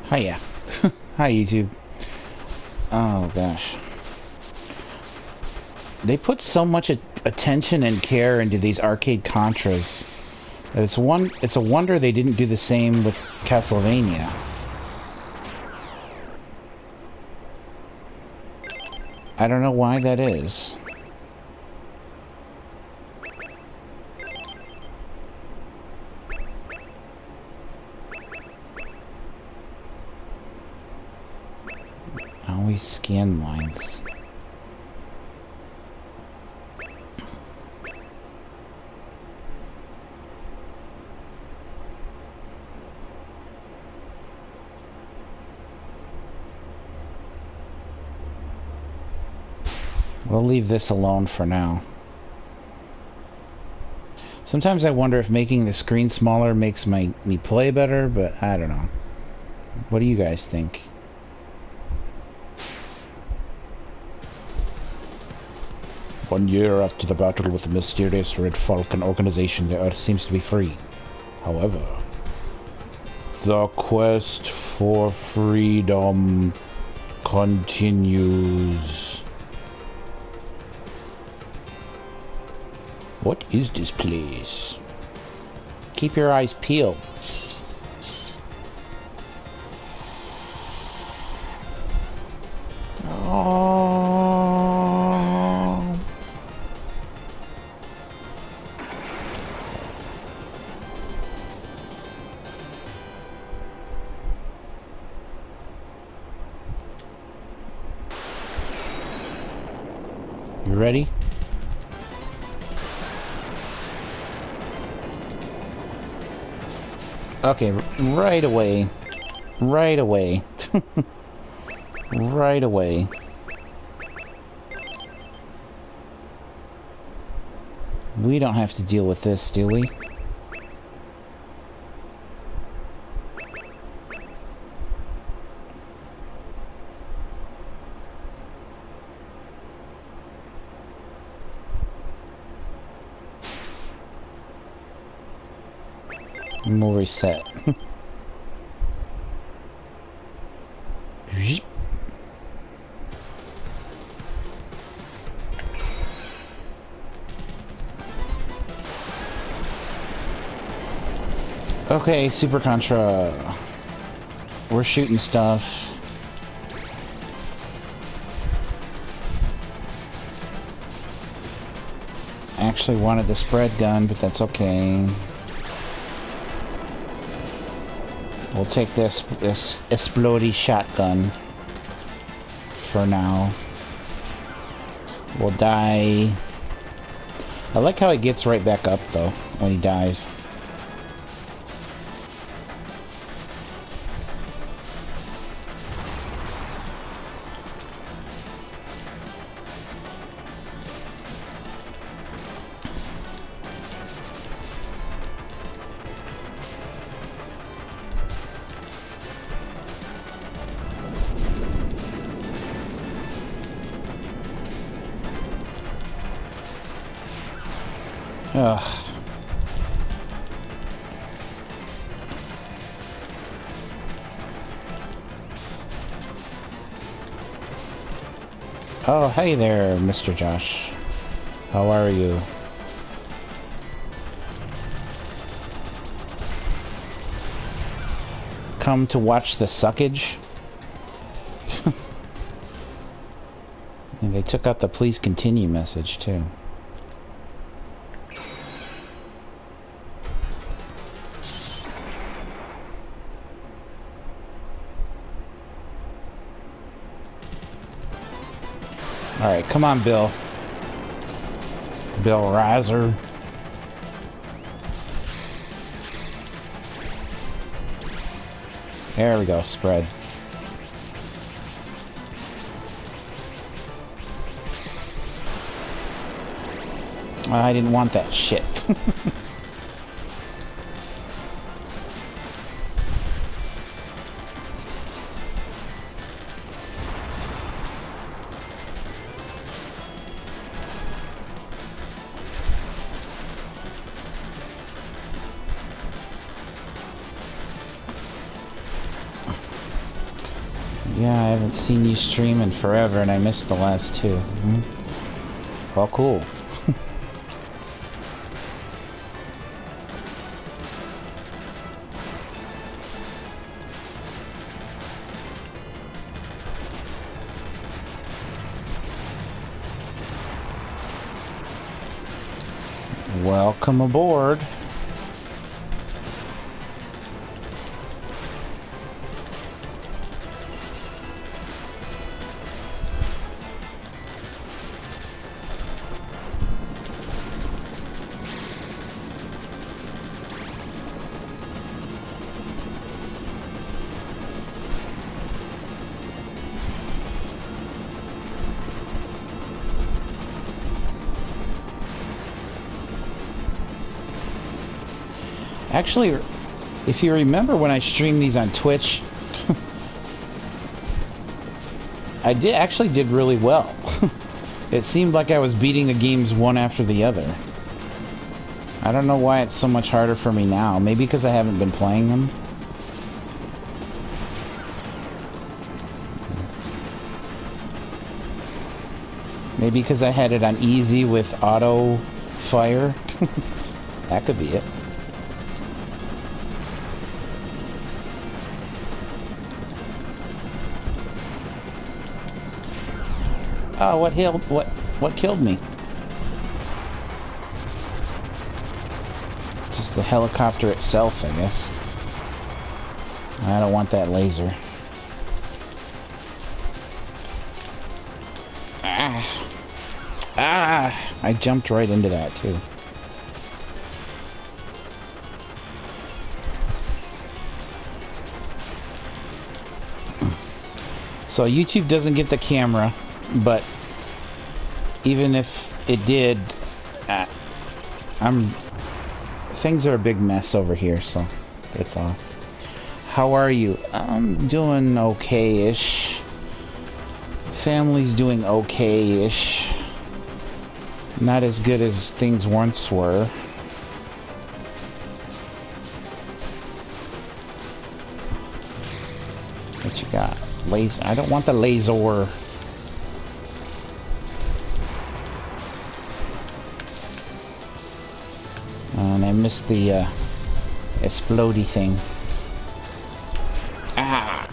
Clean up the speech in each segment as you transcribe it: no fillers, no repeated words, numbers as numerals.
Hiya. Hi, YouTube. Oh, gosh. They put so much attention and care into these arcade Contras that it's a wonder they didn't do the same with Castlevania. I don't know why that is. Always scan lines. We'll leave this alone for now. Sometimes I wonder if making the screen smaller makes me play better, but I don't know. What do you guys think? One year after the battle with the mysterious Red Falcon organization, the Earth seems to be free. However, the quest for freedom continues. What is this place? Keep your eyes peeled. Oh. You ready? Okay, right away. Right away. Right away. We don't have to deal with this, do we? And we'll reset. Okay, Super Contra. We're shooting stuff. I actually wanted the spread gun, but that's okay. We'll take this explodey shotgun for now. We'll die. I like how he gets right back up though when he dies. Ugh. Oh, hey there, Mr. Josh. How are you? Come to watch the suckage? And they took out the please continue message, too. Alright, come on, Bill. Bill Riser. There we go, spread. I didn't want that shit. Yeah, I haven't seen you stream in forever, and I missed the last two. Well, cool. Welcome aboard. Actually, if you remember when I streamed these on Twitch, I actually did really well. It seemed like I was beating the games one after the other. I don't know why it's so much harder for me now. Maybe because I haven't been playing them. Maybe because I had it on easy with auto fire. That could be it. Oh, what killed me? Just the helicopter itself, I guess. I don't want that laser. I jumped right into that too. So YouTube doesn't get the camera, but even if it did, things are a big mess over here, so it's off. How are you? I'm doing okay-ish. Family's doing okay-ish. Not as good as things once were. What you got? Laser. I don't want the laser. And I missed the explodey thing. Ah!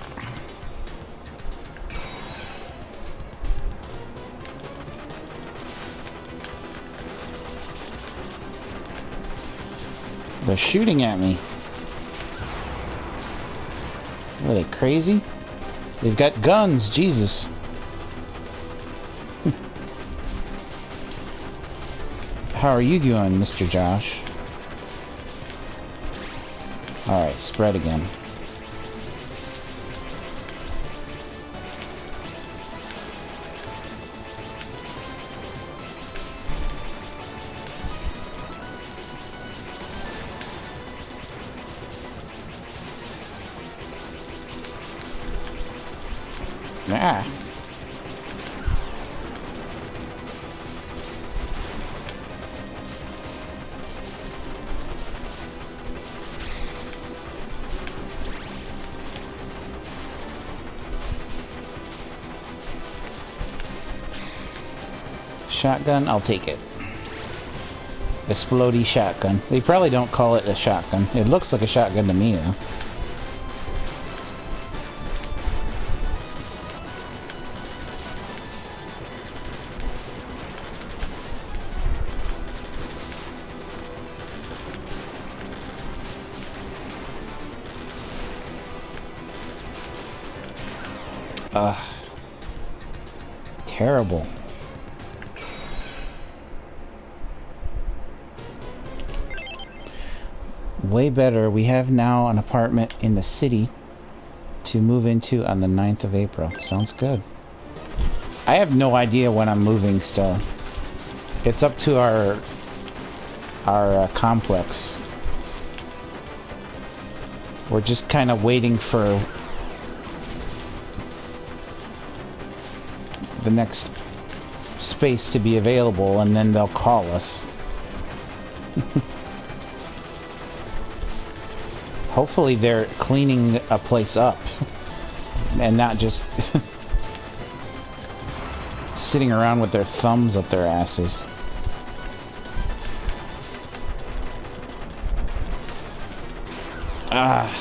They're shooting at me. Are they crazy? They've got guns, Jesus. How are you doing, Mr. Josh? Alright, spread again. Ah. Shotgun, I'll take it. Explodey shotgun. They probably don't call it a shotgun. It looks like a shotgun to me, though. Terrible. Way better. We have now an apartment in the city to move into on the 9th of April. Sounds good. I have no idea when I'm moving still. It's up to our complex. We're just kind of waiting for the next space to be available, and then they'll call us. Hopefully they're cleaning a place up. And not just sitting around with their thumbs up their asses. Ah.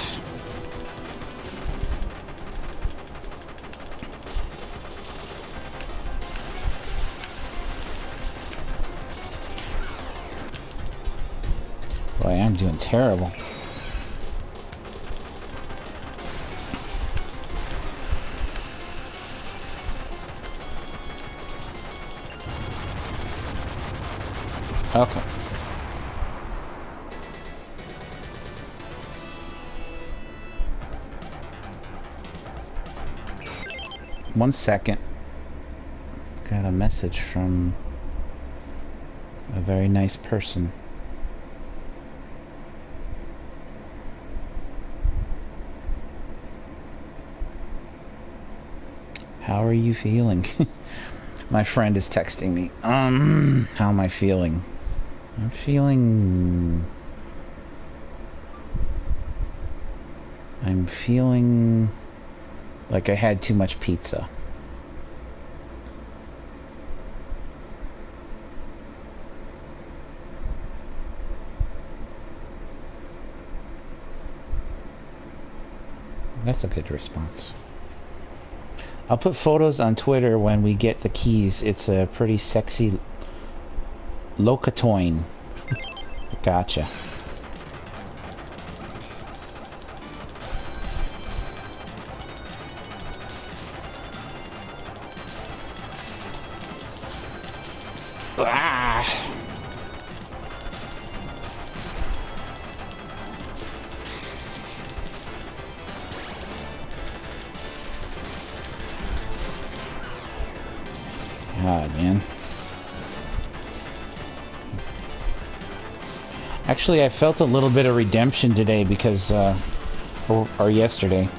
Boy, I'm doing terrible. Okay. One second. Got a message from a very nice person. How are you feeling? My friend is texting me. How am I feeling? I'm feeling like I had too much pizza. That's a good response. I'll put photos on Twitter when we get the keys. It's a pretty sexy Locatoin. Gotcha. Ah! God, man. Actually, I felt a little bit of redemption today because, or yesterday.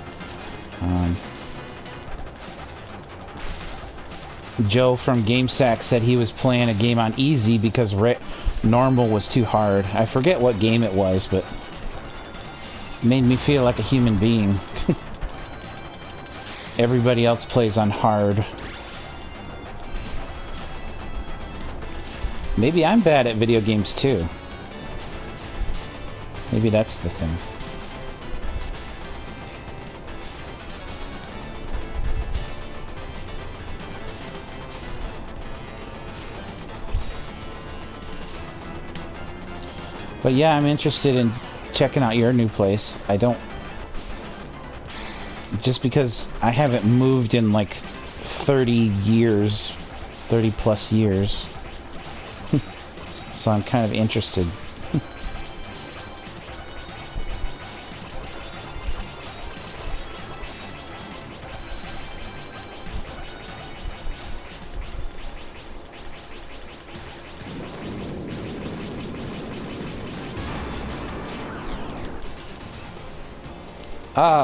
Joe from GameSack said he was playing a game on easy because normal was too hard. I forget what game it was, but it made me feel like a human being. Everybody else plays on hard. Maybe I'm bad at video games too. Maybe that's the thing. But yeah, I'm interested in checking out your new place. I don't... Just because I haven't moved in like 30 years, 30 plus years. So I'm kind of interested.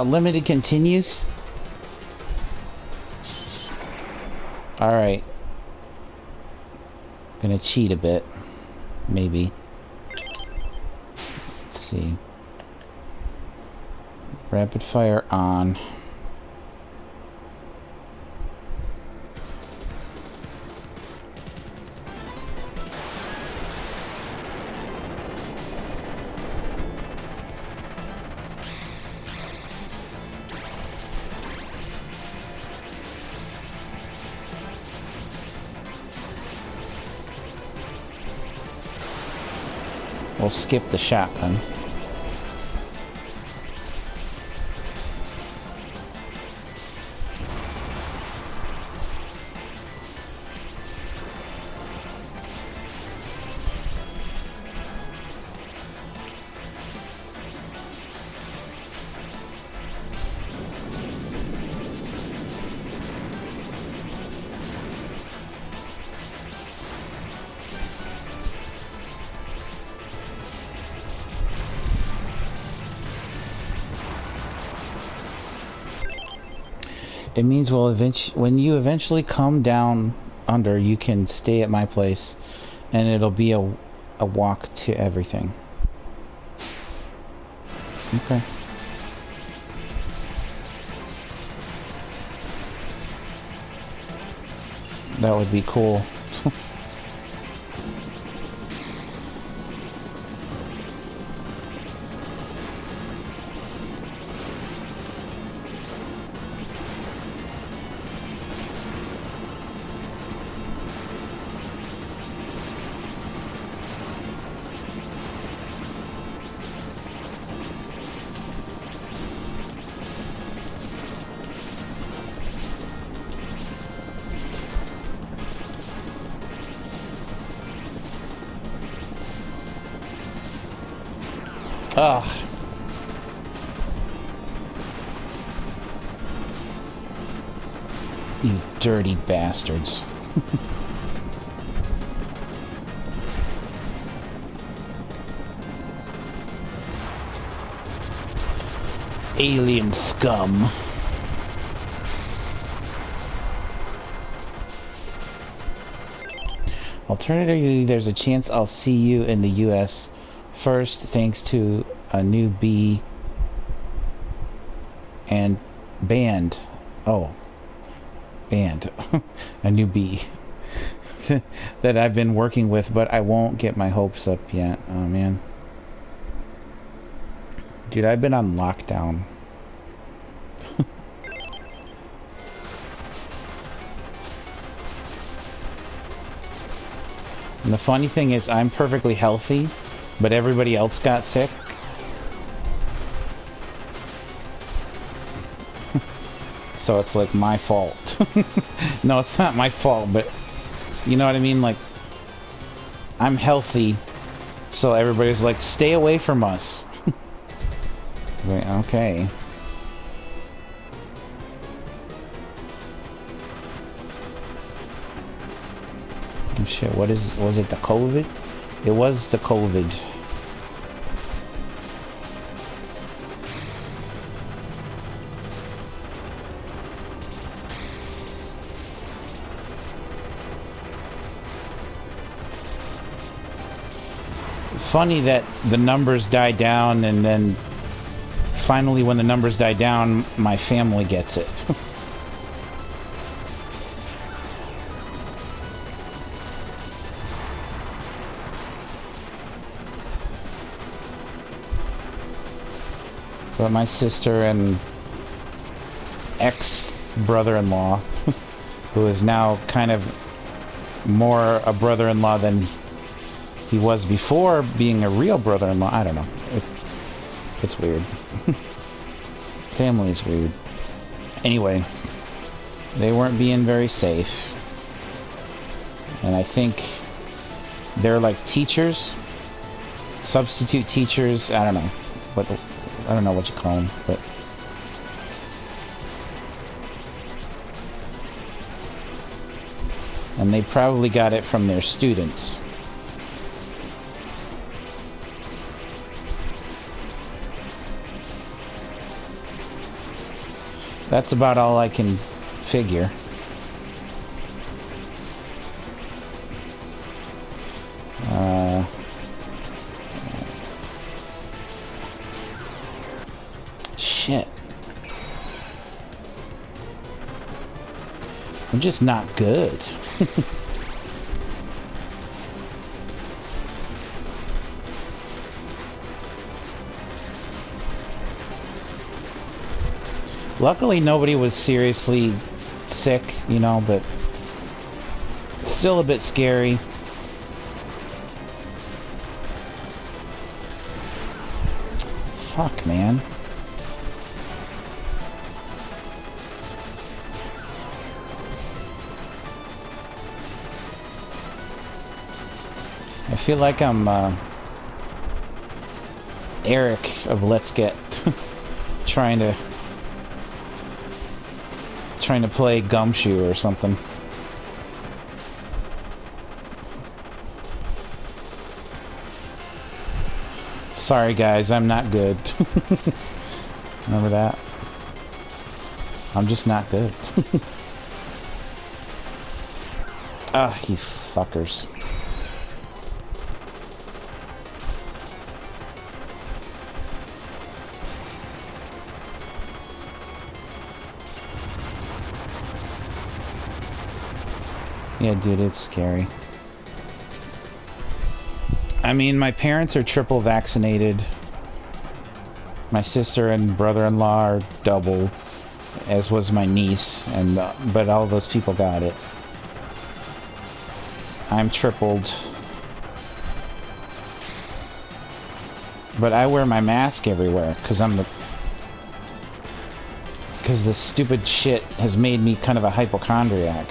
Limited continues? Alright. Gonna cheat a bit. Maybe. Let's see. Rapid fire on. We'll skip the shotgun. It means when you eventually come down under, you can stay at my place, and it'll be a walk to everything. Okay. That would be cool. Ugh. You dirty bastards. Alien scum. Alternatively, there's a chance I'll see you in the US first, thanks to a new bee and band. Oh, band. A new bee that I've been working with, but I won't get my hopes up yet. Oh, man. Dude, I've been on lockdown. And the funny thing is, I'm perfectly healthy, but everybody else got sick. So it's like my fault. No, it's not my fault, but you know what I mean? Like, I'm healthy, so everybody's like, stay away from us. Like, okay. Oh shit, was it the COVID? It was the COVID. Funny that the numbers die down, and then finally when the numbers die down, my family gets it. But my sister and ex-brother-in-law, who is now kind of more a brother-in-law than he was before being a real brother-in-law. I don't know. It's weird. Family is weird. Anyway, they weren't being very safe. And I think they're like teachers, substitute teachers, I don't know. But I don't know what you call them, but and they probably got it from their students. That's about all I can figure. Shit. I'm just not good. Luckily, nobody was seriously sick, you know, but still a bit scary. Fuck, man. I feel like I'm Eric of Let's Get trying to play Gumshoe or something. Sorry guys, I'm not good. Remember that? I'm just not good. Ah, you fuckers. Yeah, dude, it's scary. I mean, my parents are triple vaccinated. My sister and brother-in-law are double, as was my niece, and but all those people got it. I'm tripled. But I wear my mask everywhere, because this stupid shit has made me kind of a hypochondriac.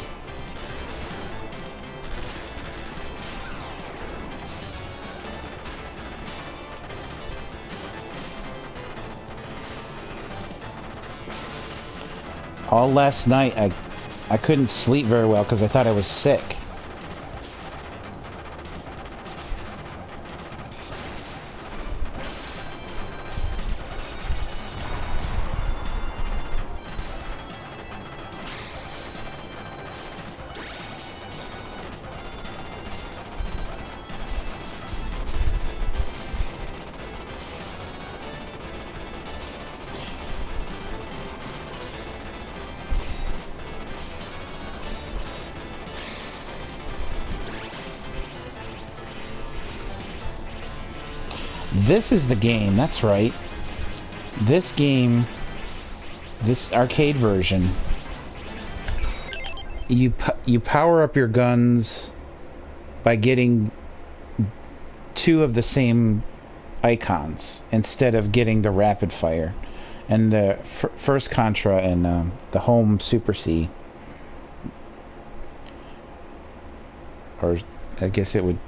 All last night, I couldn't sleep very well because I thought I was sick. This is the game, that's right. This game, this arcade version, you power up your guns by getting 2 of the same icons instead of getting the rapid fire. And the first Contra and the home Super C, or I guess it would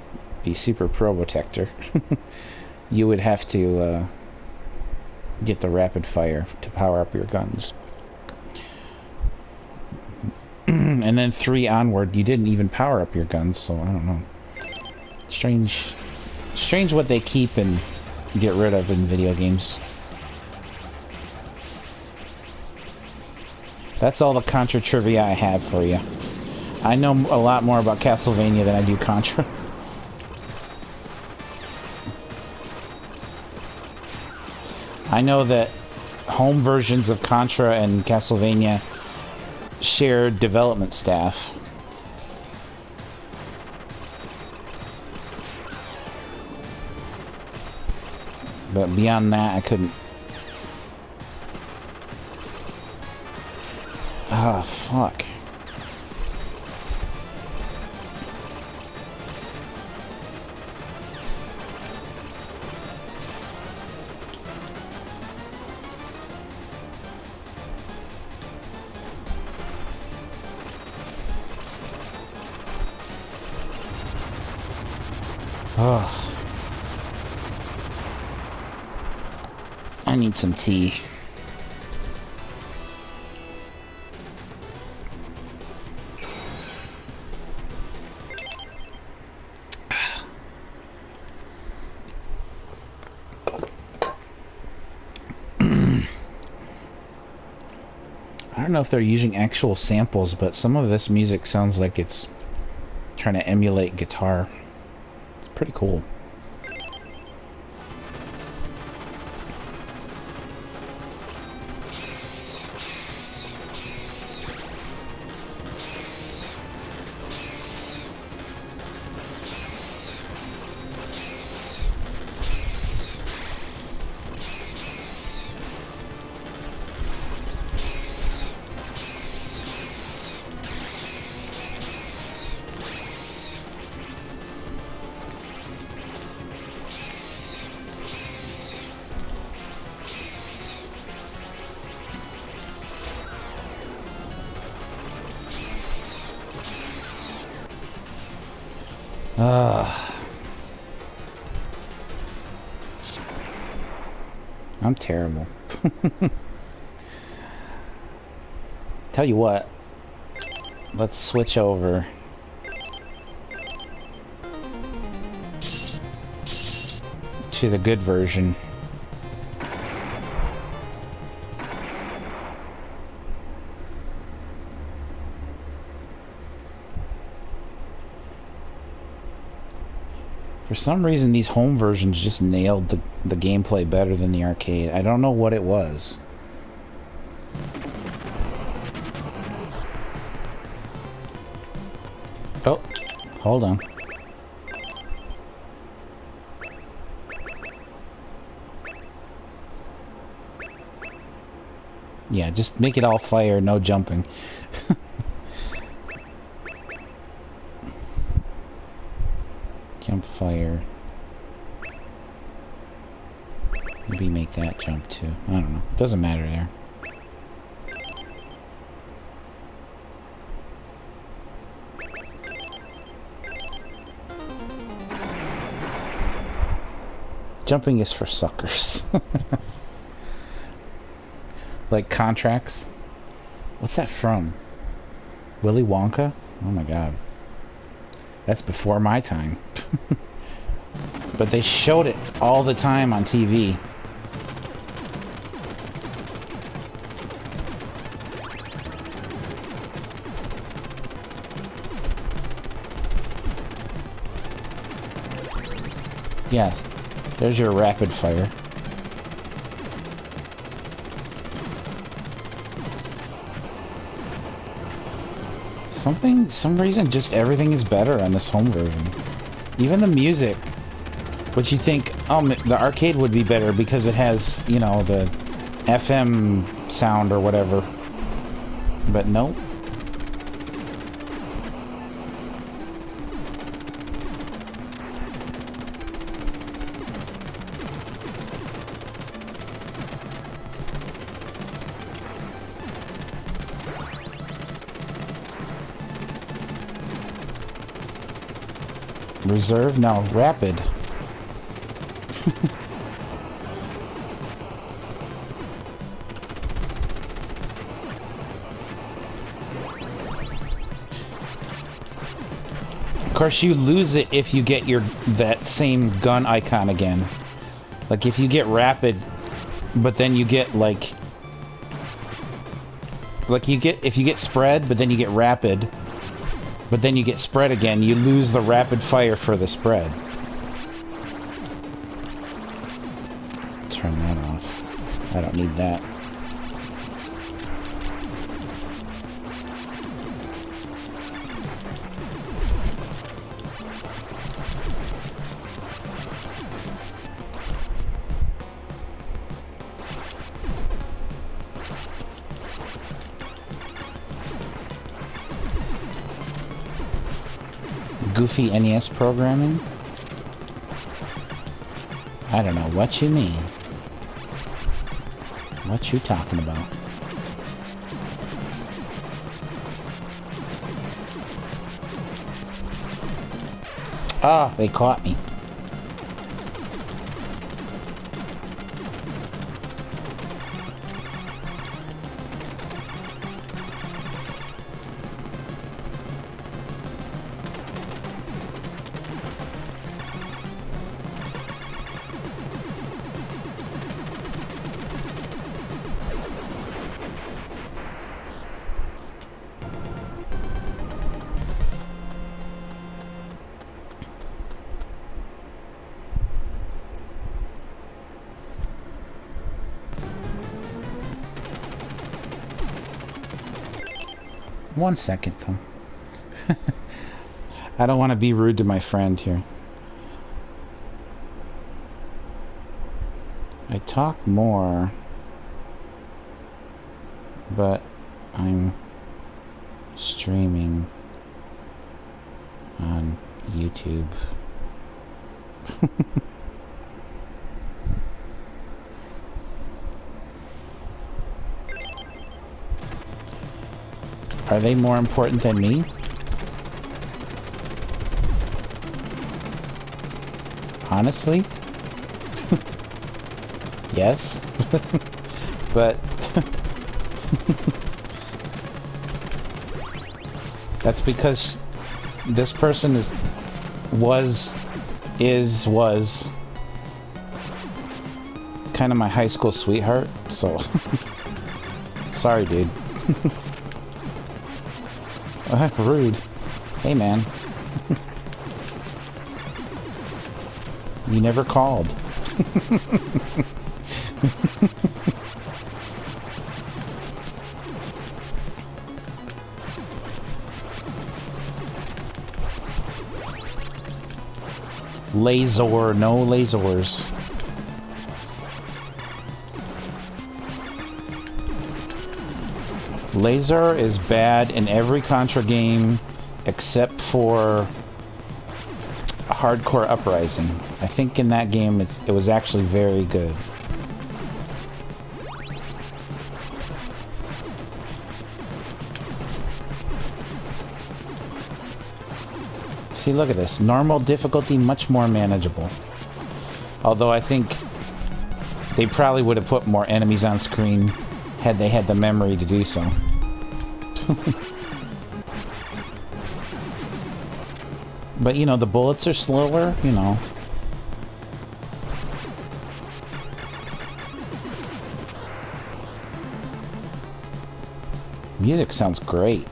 be Super Pro Protector. You would have to get the rapid fire to power up your guns. And then 3 onward, you didn't even power up your guns, so I don't know. Strange what they keep and get rid of in video games. That's all the Contra trivia I have for you. I know a lot more about Castlevania than I do Contra. I know that home versions of Contra and Castlevania share development staff. But beyond that, I couldn't. Ah, fuck. Oh. I need some tea. I don't know if they're using actual samples, but some of this music sounds like it's trying to emulate guitar. It's pretty cool. I'm terrible. Tell you what, let's switch over to the good version. For some reason, these home versions just nailed the gameplay better than the arcade. I don't know what it was. Hold on. Yeah, just make it all fire, no jumping. Jump fire. Maybe make that jump too. I don't know. It doesn't matter there. Jumping is for suckers. Like contracts. What's that from? Willy Wonka? Oh my god. That's before my time. But they showed it all the time on TV. Yeah, there's your rapid fire. Some reason, just everything is better on this home version. Even the music, which you think, oh, the arcade would be better because it has, you know, the FM sound or whatever. But nope. Reserve? No, rapid. Of course, you lose it if you get that same gun icon again. Like if you get rapid, but then you get if you get spread, but then you get rapid. But then you get spread again, you lose the rapid fire for the spread. Turn that off. I don't need that. Goofy NES programming? I don't know what you mean. What you talking about? Ah, they caught me. One second, though. I don't want to be rude to my friend here. I talk more, but I'm streaming on YouTube. Are they more important than me? Honestly? Yes. But that's because this person was kind of my high school sweetheart, so sorry, dude. Rude. Hey, man. You never called. Laser, no lasers. Laser is bad in every Contra game except for Hardcore Uprising. I think in that game it was actually very good. See, look at this. Normal difficulty, much more manageable. Although I think they probably would have put more enemies on screen had they had the memory to do so. But, you know, the bullets are slower, you know. Music sounds great.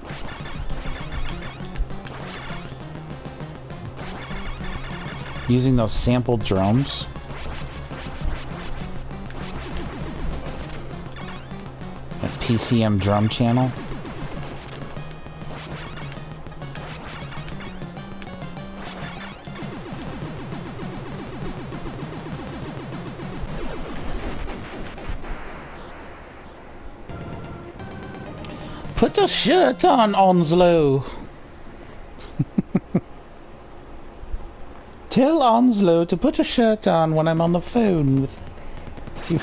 Using those sampled drums. A PCM drum channel. Put a shirt on, Onslow. Tell Onslow to put a shirt on when I'm on the phone with you.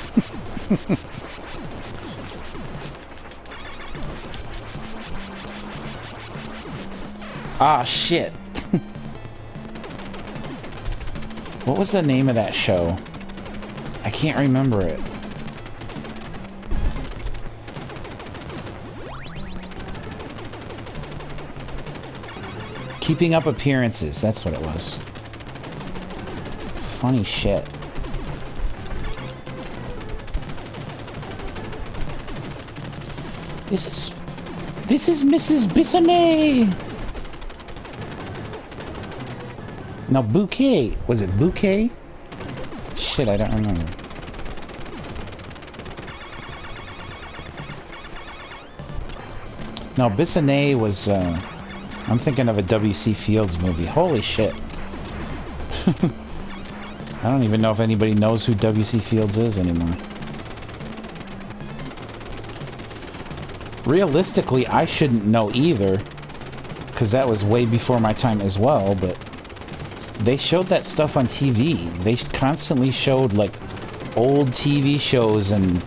Ah, shit. What was the name of that show? I can't remember it. Keeping Up Appearances, that's what it was. Funny shit. This is Mrs. Bissonnet. No, Bouquet. Was it Bouquet? Shit, I don't remember. No, Bissonnet was, I'm thinking of a W.C. Fields movie. Holy shit. I don't even know if anybody knows who W.C. Fields is anymore. Realistically, I shouldn't know either, because that was way before my time as well, but they showed that stuff on TV. They constantly showed, like, old TV shows and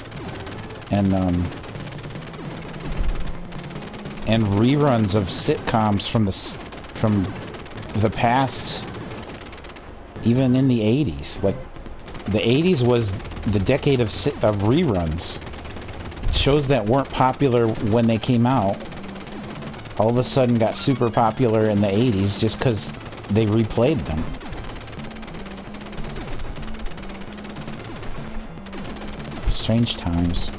reruns of sitcoms from the past, even in the 80s. Like, the 80s was the decade of reruns. Shows that weren't popular when they came out all of a sudden got super popular in the 80s just because they replayed them. Strange times.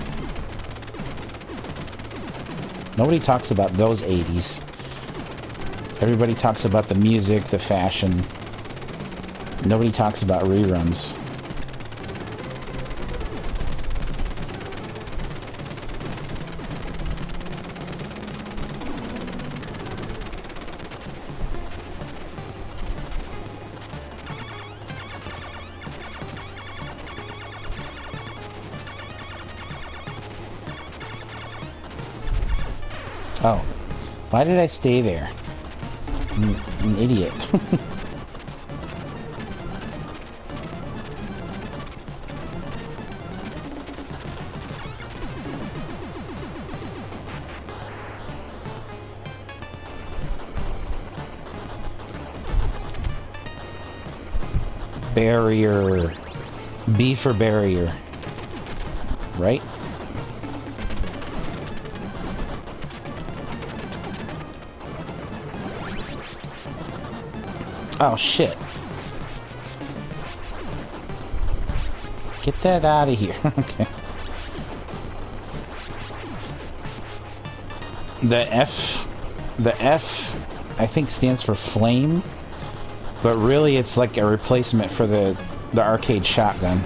Nobody talks about those 80s. Everybody talks about the music, the fashion. Nobody talks about reruns. Oh, why did I stay there? I'm an idiot. Barrier. B for barrier. Right? Oh, shit. Get that out of here. Okay. The F, I think stands for flame, but really it's like a replacement for the arcade shotgun.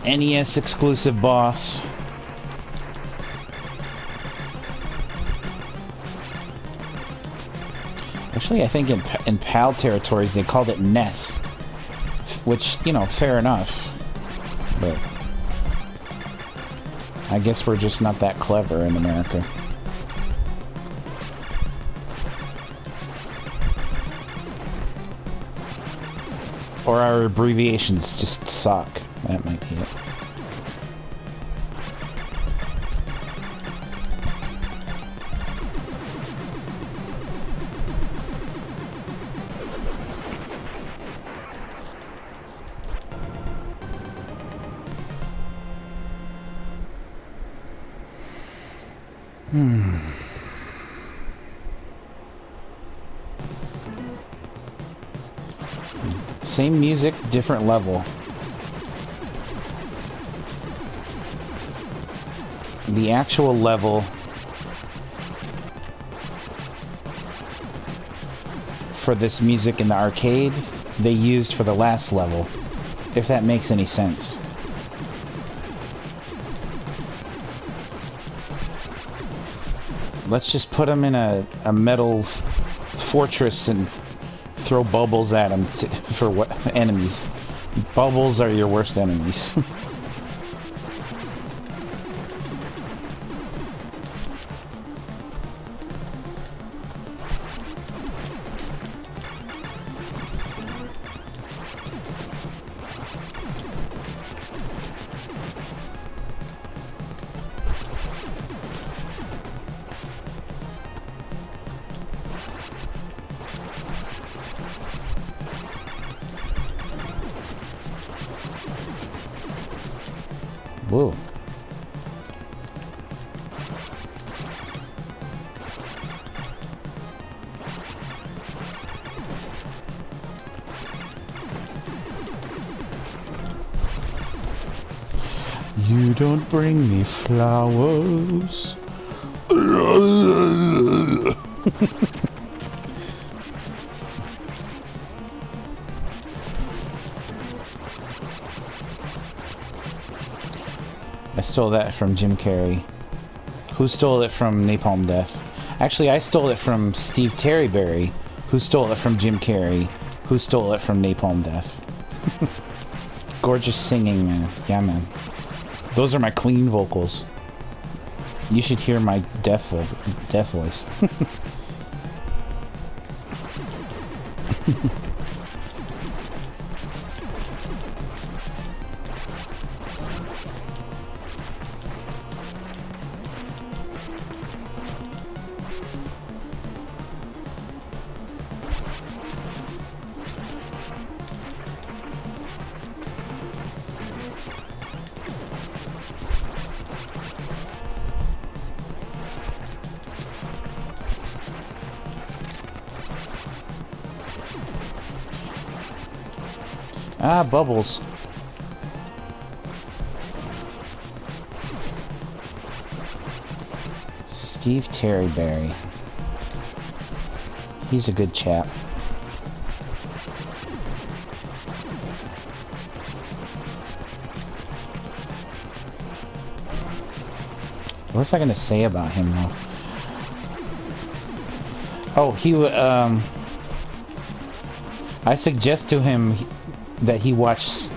NES exclusive boss. Actually, I think in PAL territories they called it Ness, which, you know, fair enough. But I guess we're just not that clever in America. Or our abbreviations just suck. That might be it. Same music, different level. The actual level for this music in the arcade, they used for the last level, if that makes any sense. Let's just put them in a metal fortress and throw bubbles at them for what enemies. Bubbles are your worst enemies. Whoa. You don't bring me flowers. I stole that from Jim Carrey. Who stole it from Napalm Death? Actually, I stole it from Steve Terryberry. Who stole it from Jim Carrey? Who stole it from Napalm Death? Gorgeous singing, man. Yeah, man. Those are my clean vocals. You should hear my death voice. Ah, bubbles. Steve Terryberry. He's a good chap. What was I gonna say about him, though? Oh, I suggest to him that he watch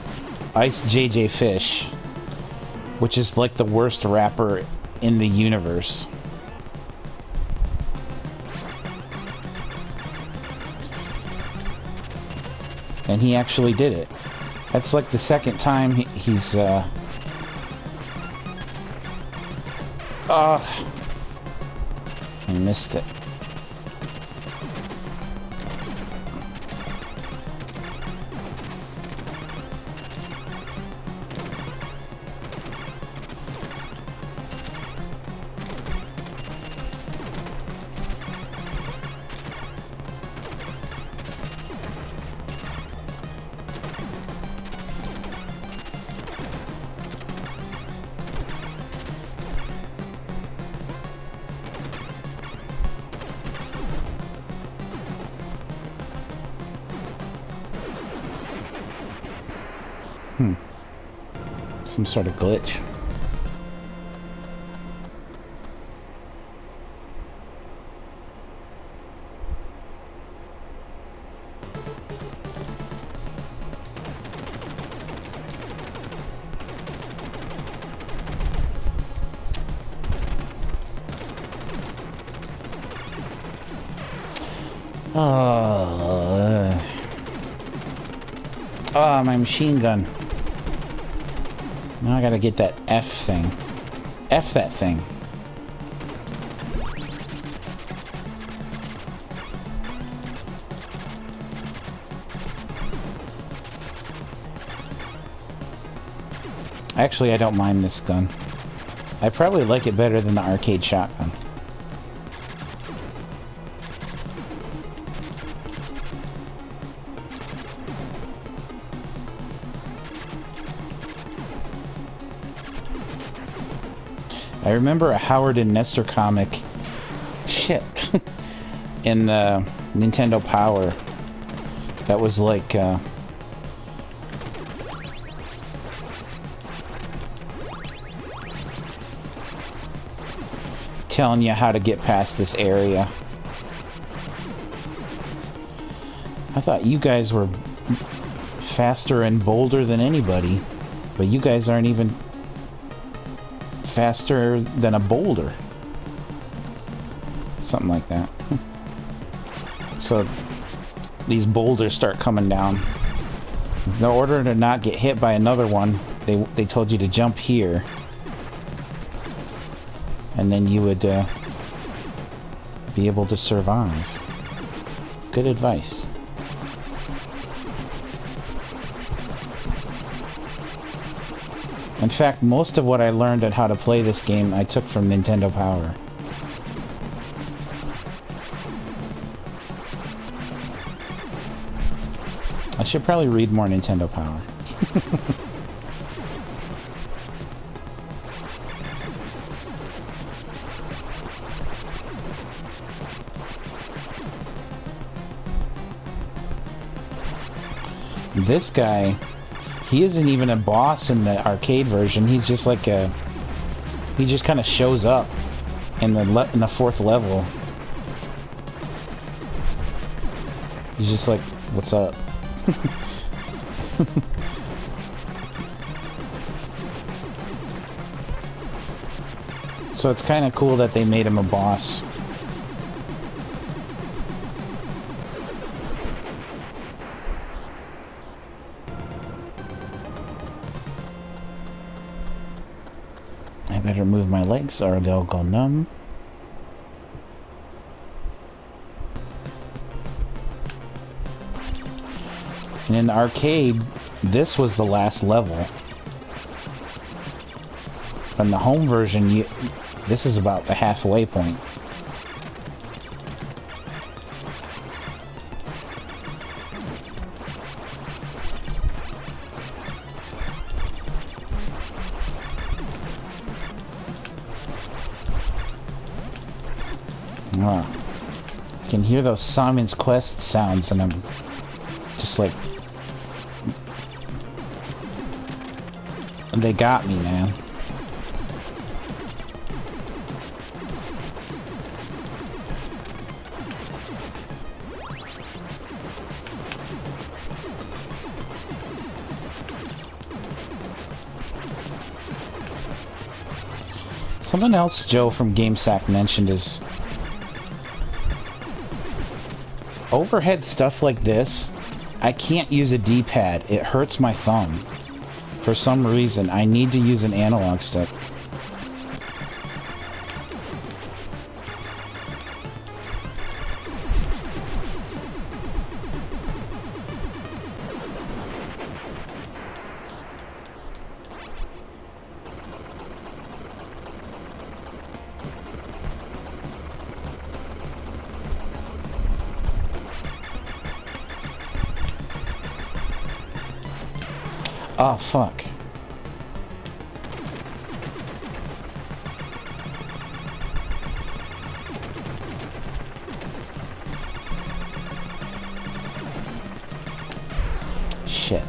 Ice JJ Fish, which is like the worst rapper in the universe. And he actually did it. That's like the second time he's I missed it. Some sort of glitch. Oh, oh, my machine gun. Now I gotta get that F thing. F that thing. Actually, I don't mind this gun. I probably like it better than the arcade shotgun. I remember a Howard and Nestor comic, shit, in the Nintendo Power that was like, telling you how to get past this area. I thought you guys were faster and bolder than anybody, but you guys aren't even faster than a boulder. Something like that. So these boulders start coming down. In order to not get hit by another one, they told you to jump here. And then you would be able to survive. Good advice. In fact, most of what I learned on how to play this game I took from Nintendo Power. I should probably read more Nintendo Power. This guy, he isn't even a boss in the arcade version. He's just like a... He just kind of shows up in the fourth level. He's just like, what's up? So it's kind of cool that they made him a boss. I better move my legs or they'll go numb. And in the arcade, this was the last level. In the home version, this is about the halfway point. I can hear those Simon's Quest sounds and I'm just like... They got me, man. Something else Joe from GameSack mentioned is overhead stuff like this, I can't use a D-pad. It hurts my thumb. For some reason, I need to use an analog stick. Oh, fuck. Shit.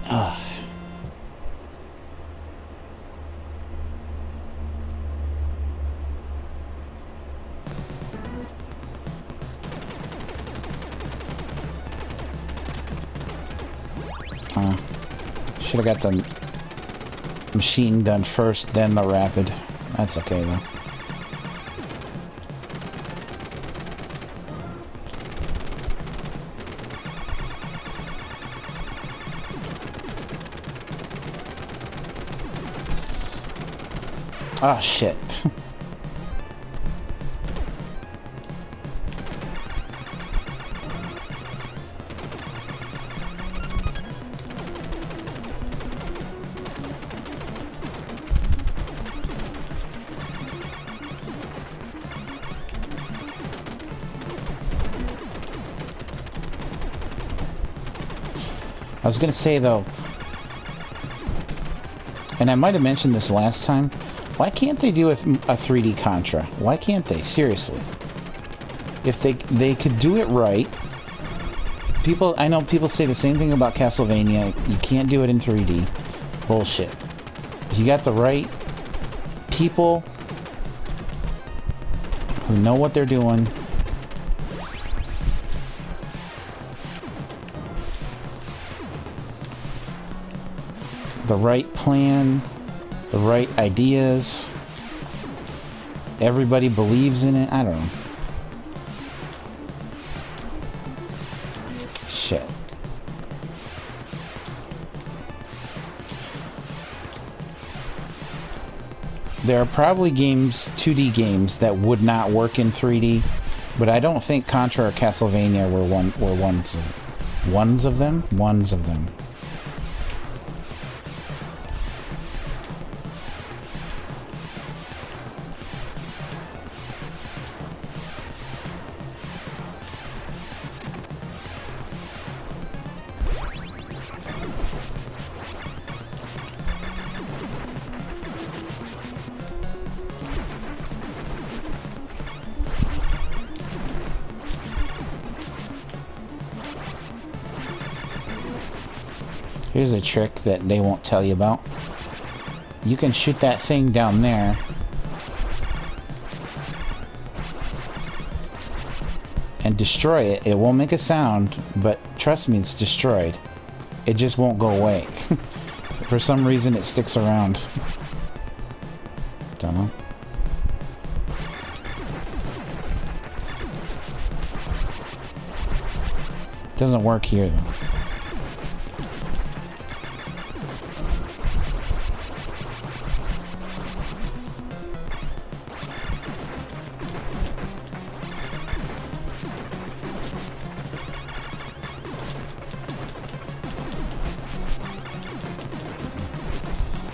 Ah. should have got the machine gun first, then the rapid. That's okay, though. Ah, shit. I was gonna say, though, and I might have mentioned this last time, why can't they do a 3D Contra? Why can't they? Seriously. If they could do it right. I know people say the same thing about Castlevania. You can't do it in 3D. Bullshit. If you got the right people who know what they're doing, the right plan, the right ideas, everybody believes in it. I don't know. Shit. There are probably games, 2D games, that would not work in 3D, but I don't think Contra or Castlevania were ones of them. Here's a trick that they won't tell you about. You can shoot that thing down there and destroy it. It won't make a sound, but trust me, it's destroyed. It just won't go away. For some reason, it sticks around. Don't know. Doesn't work here, though.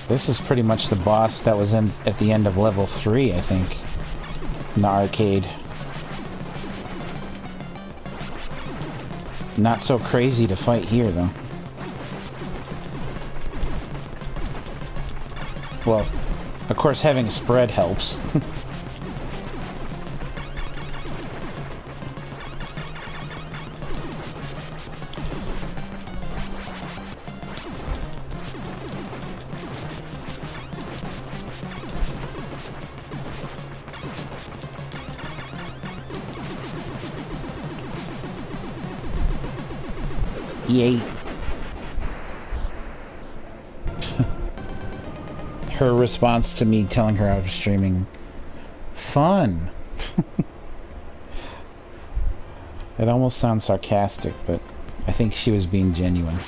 This is pretty much the boss that was at the end of level 3, I think, in the arcade. Not so crazy to fight here, though. Well, of course, having a spread helps. Yay. Her response to me telling her I was streaming. Fun. It almost sounds sarcastic, but I think she was being genuine.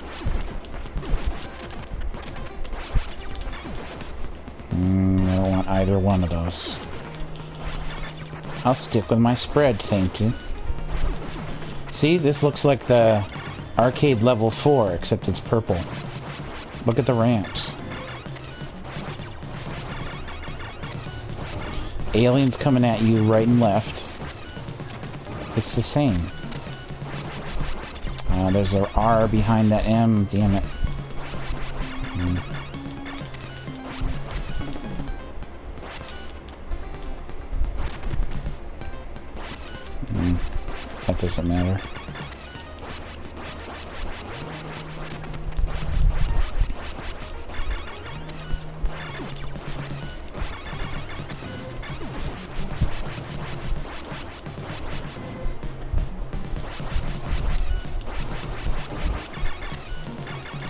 I don't want either one of those. I'll stick with my spread, thank you. See, this looks like the arcade level 4, except it's purple. Look at the ramps. Aliens coming at you right and left. It's the same. There's an R behind that M, damn it. That doesn't matter.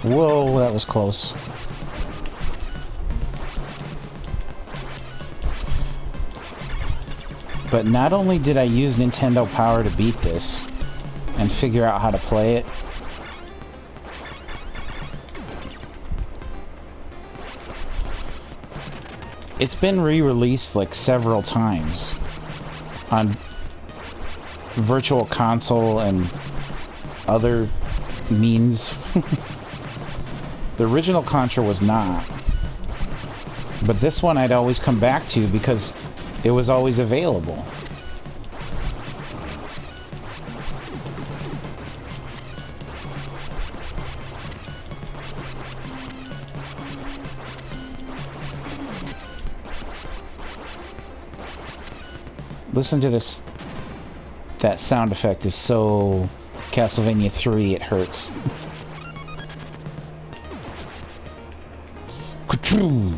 Whoa, that was close. But not only did I use Nintendo Power to beat this and figure out how to play it, it's been re-released like several times on Virtual Console and other means. The original Contra was not. But this one I'd always come back to because it was always available. Listen to this. That sound effect is so Castlevania 3, it hurts. Ka-choo!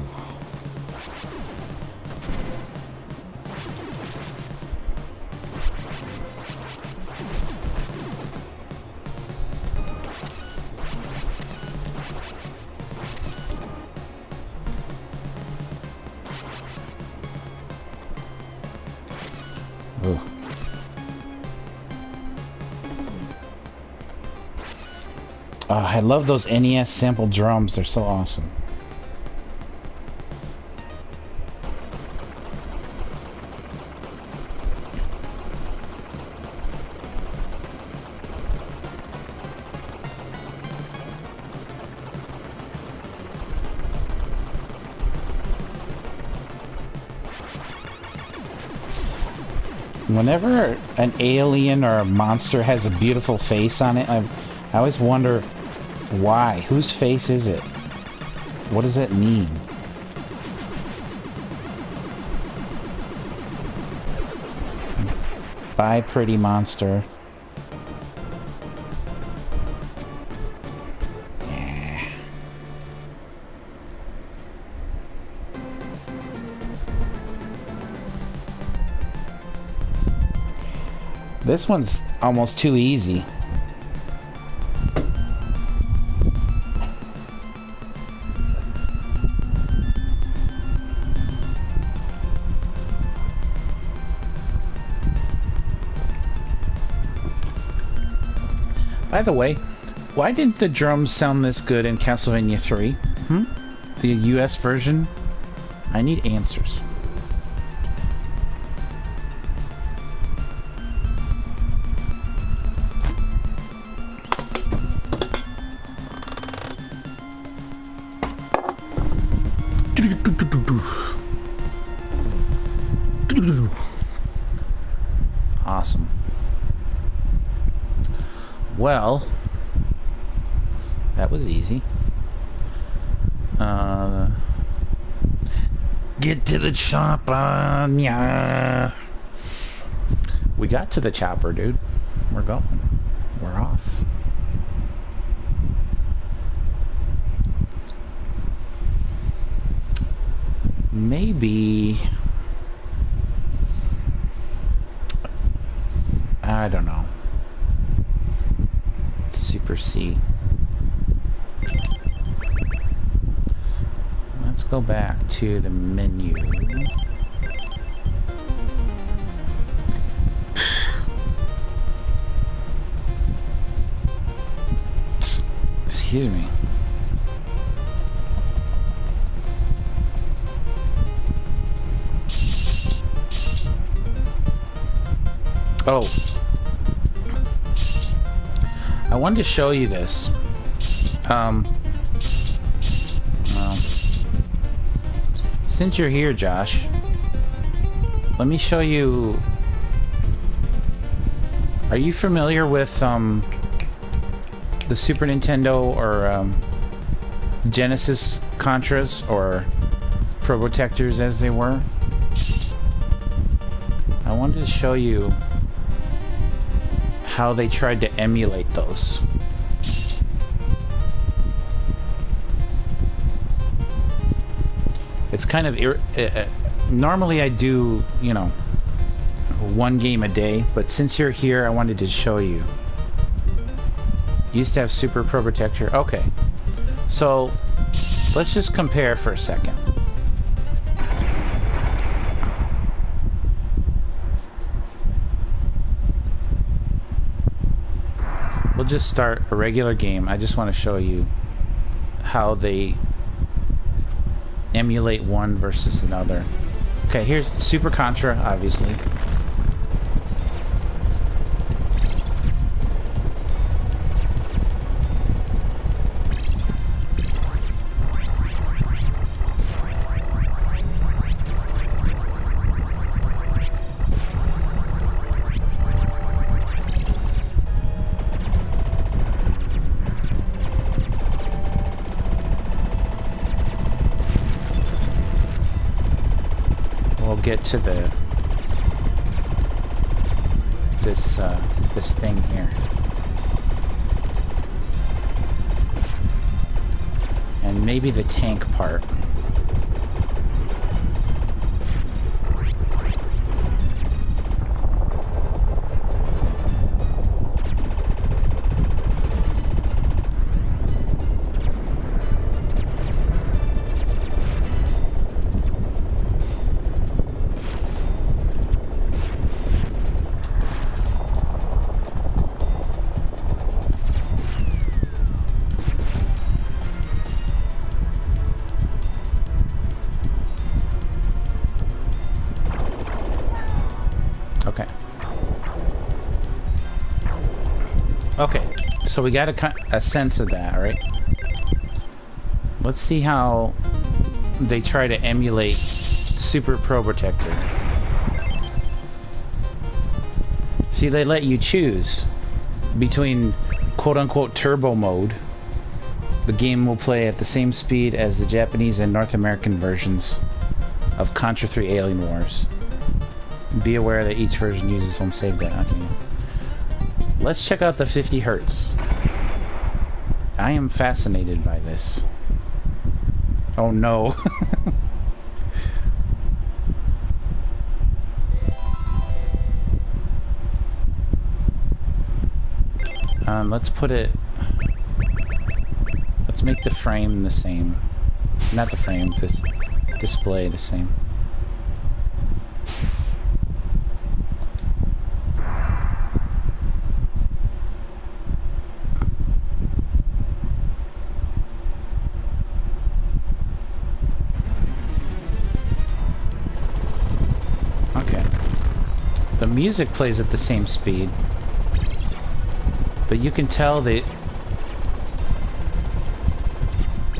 Oh, I love those NES sample drums. They're so awesome. Whenever an alien or a monster has a beautiful face on it, I always wonder why. Whose face is it? What does it mean? Bye, pretty monster. Yeah. This one's almost too easy. By the way, why didn't the drums sound this good in Castlevania 3? The US version? I need answers. Awesome. Well, that was easy. Get to the chopper, yeah. We got to the chopper, dude. We're going. We're off. Maybe... I don't know. Super C. Let's go back to the menu. Excuse me. Oh. I wanted to show you this. Well, since you're here, Josh, let me show you. Are you familiar with the Super Nintendo or Genesis Contras, or Probotectors as they were? I wanted to show you how they tried to emulate those. It's kind of normally I do, you know, one game a day, but since you're here, I wanted to show you. Used to have Super Probotector. Okay, So, let's just compare for a second. We'll just start a regular game. I just want to show you how they emulate one versus another. Okay, here's Super Contra, obviously. Get to this thing here, and maybe the tank part. Okay, so we got a sense of that, right? Let's see how they try to emulate Super Pro Protector. See, they let you choose between quote-unquote turbo mode. The game will play at the same speed as the Japanese and North American versions of Contra 3 Alien Wars. Be aware that each version uses its own save data. Okay. Let's check out the 50 Hertz. I am fascinated by this. Oh no. Let's put it... Let's make the frame the same. Not the frame, this display the same. The music plays at the same speed, but you can tell that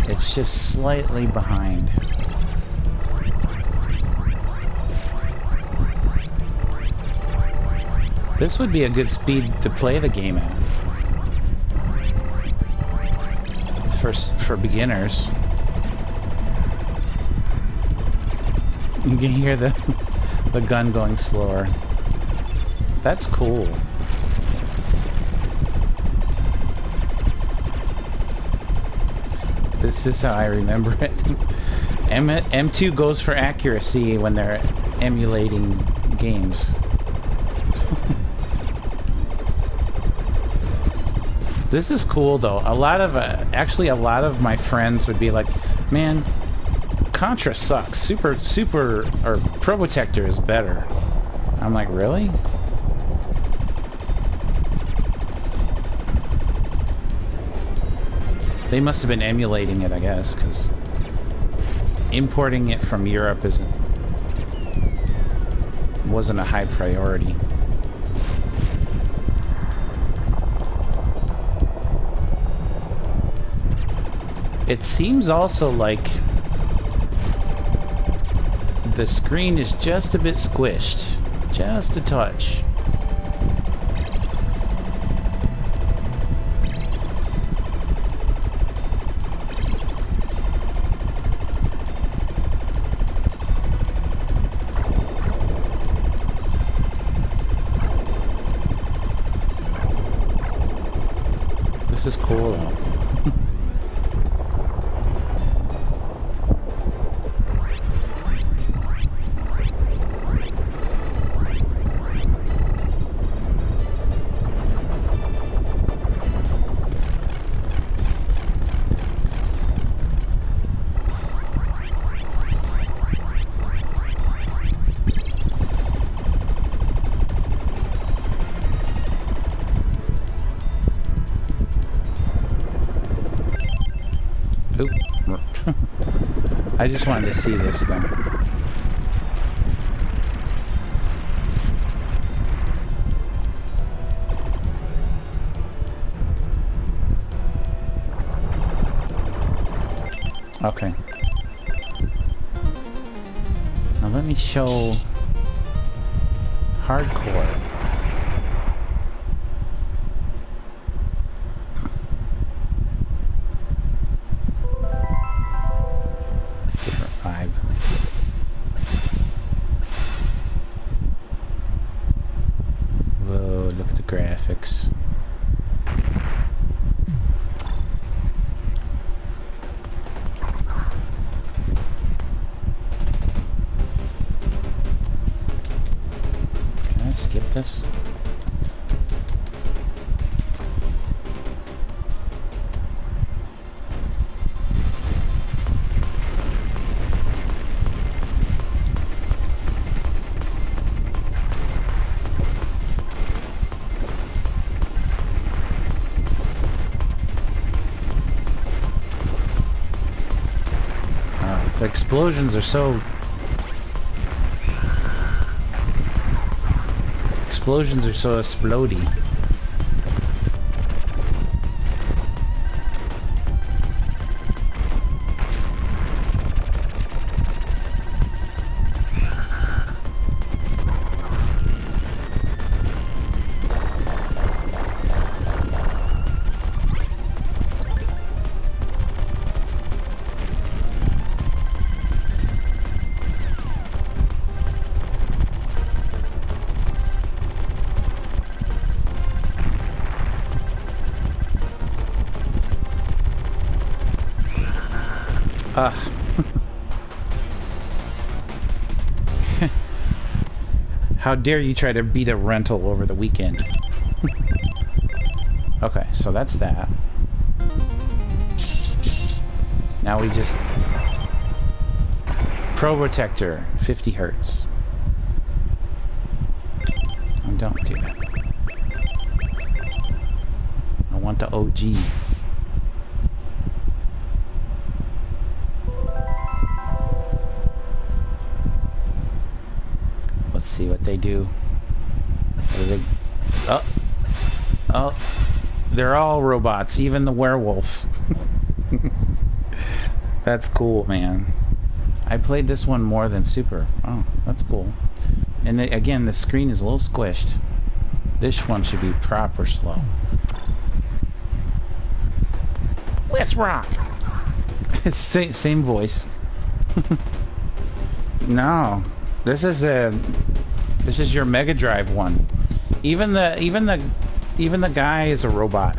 it's just slightly behind. This would be a good speed to play the game at for beginners. You can hear the gun going slower. That's cool. This is how I remember it. M2 goes for accuracy when they're emulating games. This is cool though. A lot of my friends would be like, man, Contra sucks. Super or Pro Protector is better. I'm like, really? They must have been emulating it, I guess, because importing it from Europe wasn't a high priority. It seems also like the screen is just a bit squished, just a touch. This is cool though. I just wanted to see this thing. Okay. Now let me show hardcore. Different vibe. Whoa, look at the graphics. Skip this. The explosions are so... Explosions are so explodey. How dare you try to beat a rental over the weekend? Okay, so that's that. Now we just... Pro Protector, 50 hertz. Oh, don't do that. I want the OG. Let's see what they do. What do they... Oh, they're all robots, even the werewolf. That's cool, man. I played this one more than Super. Oh, that's cool. And again, the screen is a little squished. This one should be proper slow. Let's rock. It's same voice. No, this is your Mega Drive one. Even the guy is a robot.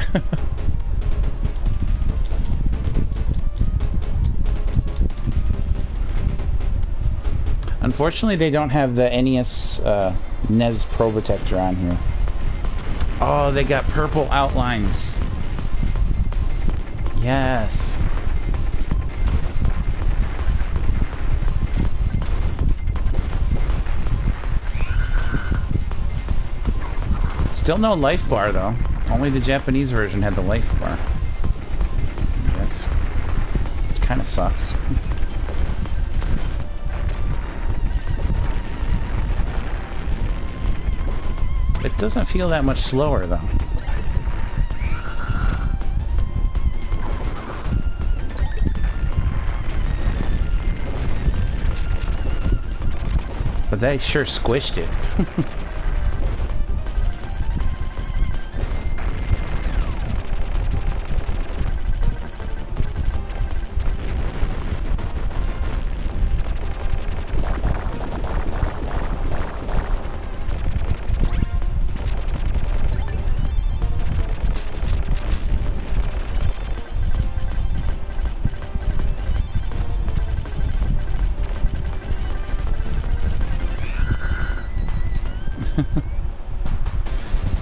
Unfortunately, they don't have the NES Pro Protector on here. Oh, they got purple outlines. Yes. Still no life bar, though. Only the Japanese version had the life bar. I guess. It kind of sucks. It doesn't feel that much slower, though. But they sure squished it.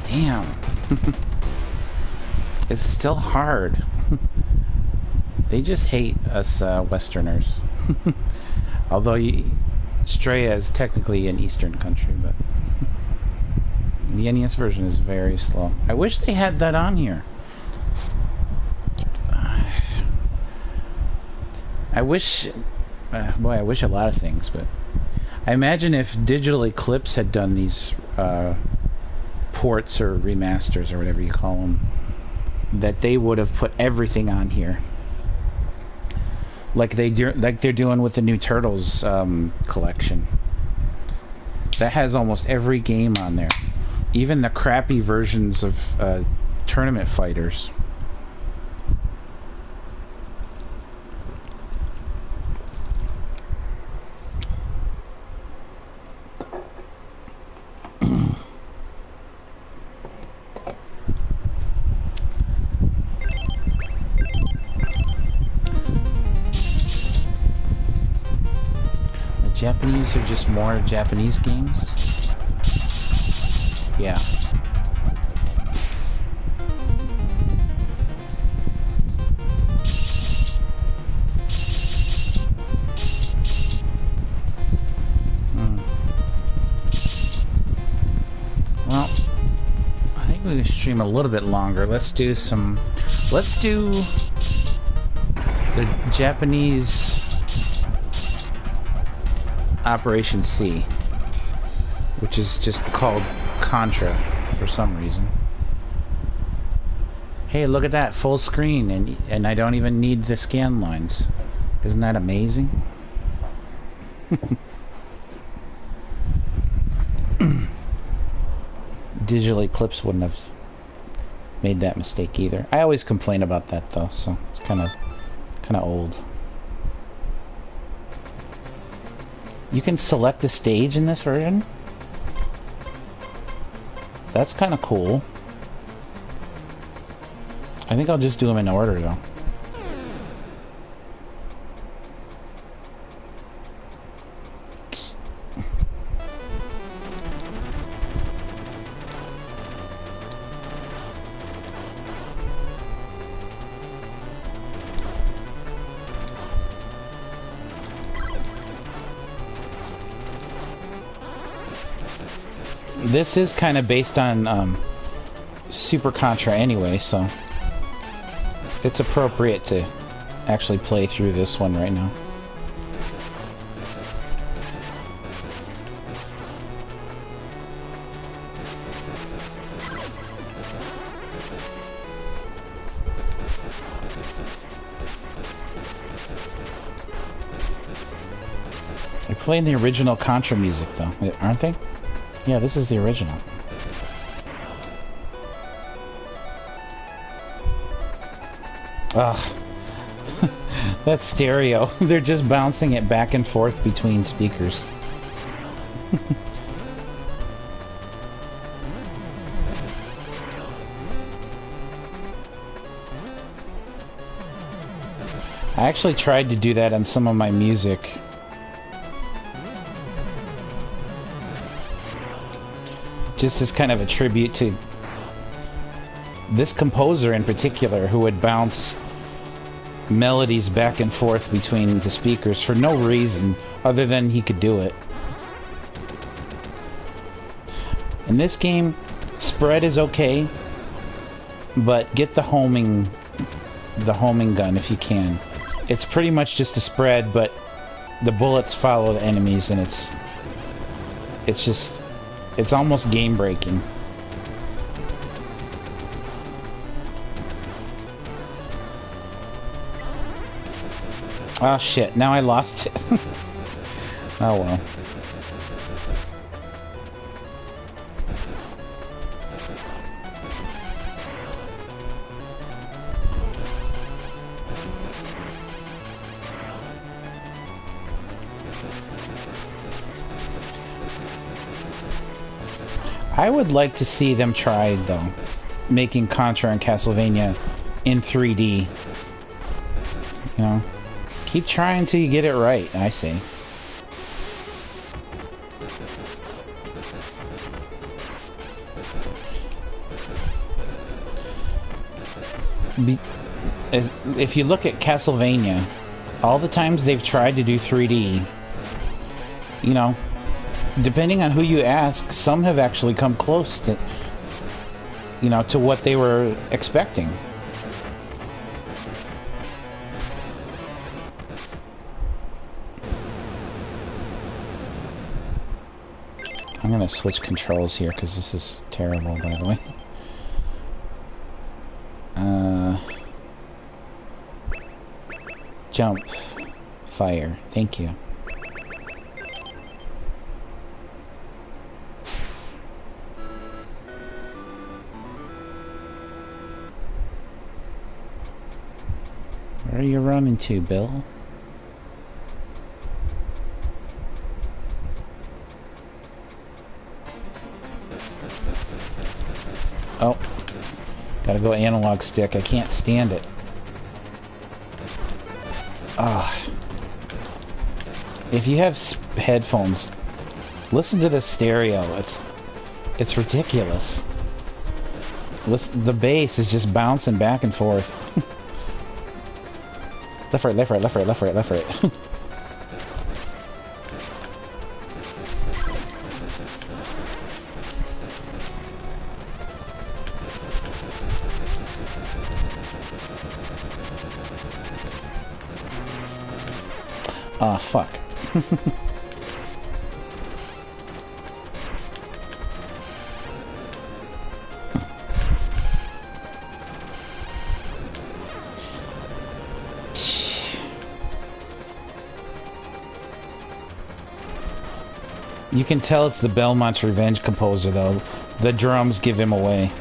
Damn. It's still hard. They just hate us Westerners. Although Australia is technically an Eastern country, but the NES version is very slow. I wish they had that on here. I wish... boy, I wish a lot of things, but... I imagine if Digital Eclipse had done these ports or remasters or whatever you call them, that they would have put everything on here. Like they're doing with the new Turtles collection. That has almost every game on there. Even the crappy versions of Tournament Fighters. Japanese are just more Japanese games? Yeah. Well, I think we can stream a little bit longer. Let's do the Japanese Operation C, which is just called Contra for some reason. Hey, look at that, full screen, and I don't even need the scan lines. Isn't that amazing? Digital Eclipse wouldn't have made that mistake either. I always complain about that though, so it's kind of old. You can select the stage in this version? That's kind of cool. I think I'll just do them in order, though. This is kind of based on Super Contra anyway, so it's appropriate to actually play through this one right now. They're playing the original Contra music, though, aren't they? Yeah, this is the original. Ah, that's stereo. They're just bouncing it back and forth between speakers. I actually tried to do that on some of my music. Just as kind of a tribute to this composer in particular, who would bounce melodies back and forth between the speakers for no reason other than he could do it. In this game, spread is okay, but get the homing gun if you can. It's pretty much just a spread, but the bullets follow the enemies, and it's almost game breaking. Oh shit, now I lost it. Oh well. I would like to see them try, though, making Contra and Castlevania in 3D. You know? Keep trying till you get it right, I say. If you look at Castlevania, all the times they've tried to do 3D, you know, depending on who you ask, some have actually come close to, you know, to what they were expecting. I'm gonna switch controls here because this is terrible, by the way. Jump. Fire. Thank you. Where are you running to, Bill? Oh. Gotta go analog stick. I can't stand it. Ah. If you have headphones, listen to the stereo. It's ridiculous. Listen, the bass is just bouncing back and forth. Left, right, left, right, left, right, left, right, left, right. Ah, fuck. You can tell it's the Belmont's Revenge composer, though. The drums give him away.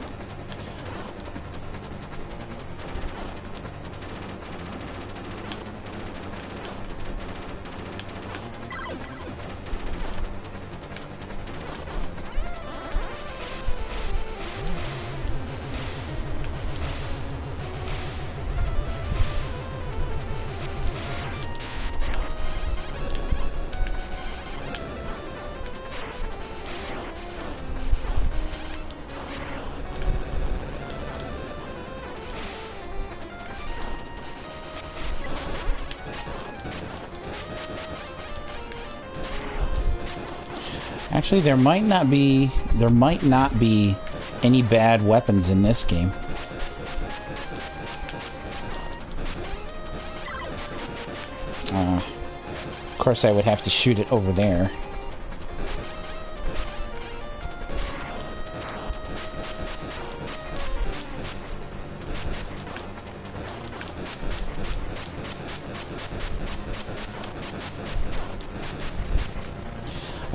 Actually, there might not be any bad weapons in this game. Of course, I would have to shoot it over there.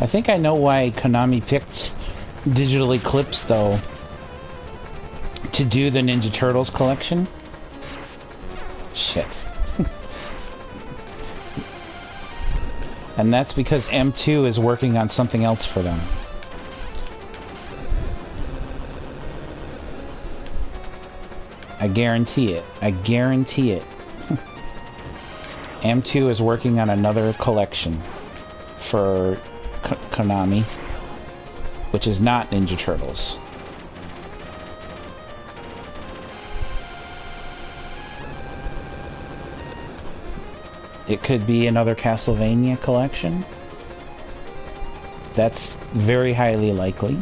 I think I know why Konami picked Digital Eclipse, though, to do the Ninja Turtles collection. Shit. And that's because M2 is working on something else for them. I guarantee it. I guarantee it. M2 is working on another collection for Konami, which is not Ninja Turtles. It could be another Castlevania collection. That's very highly likely.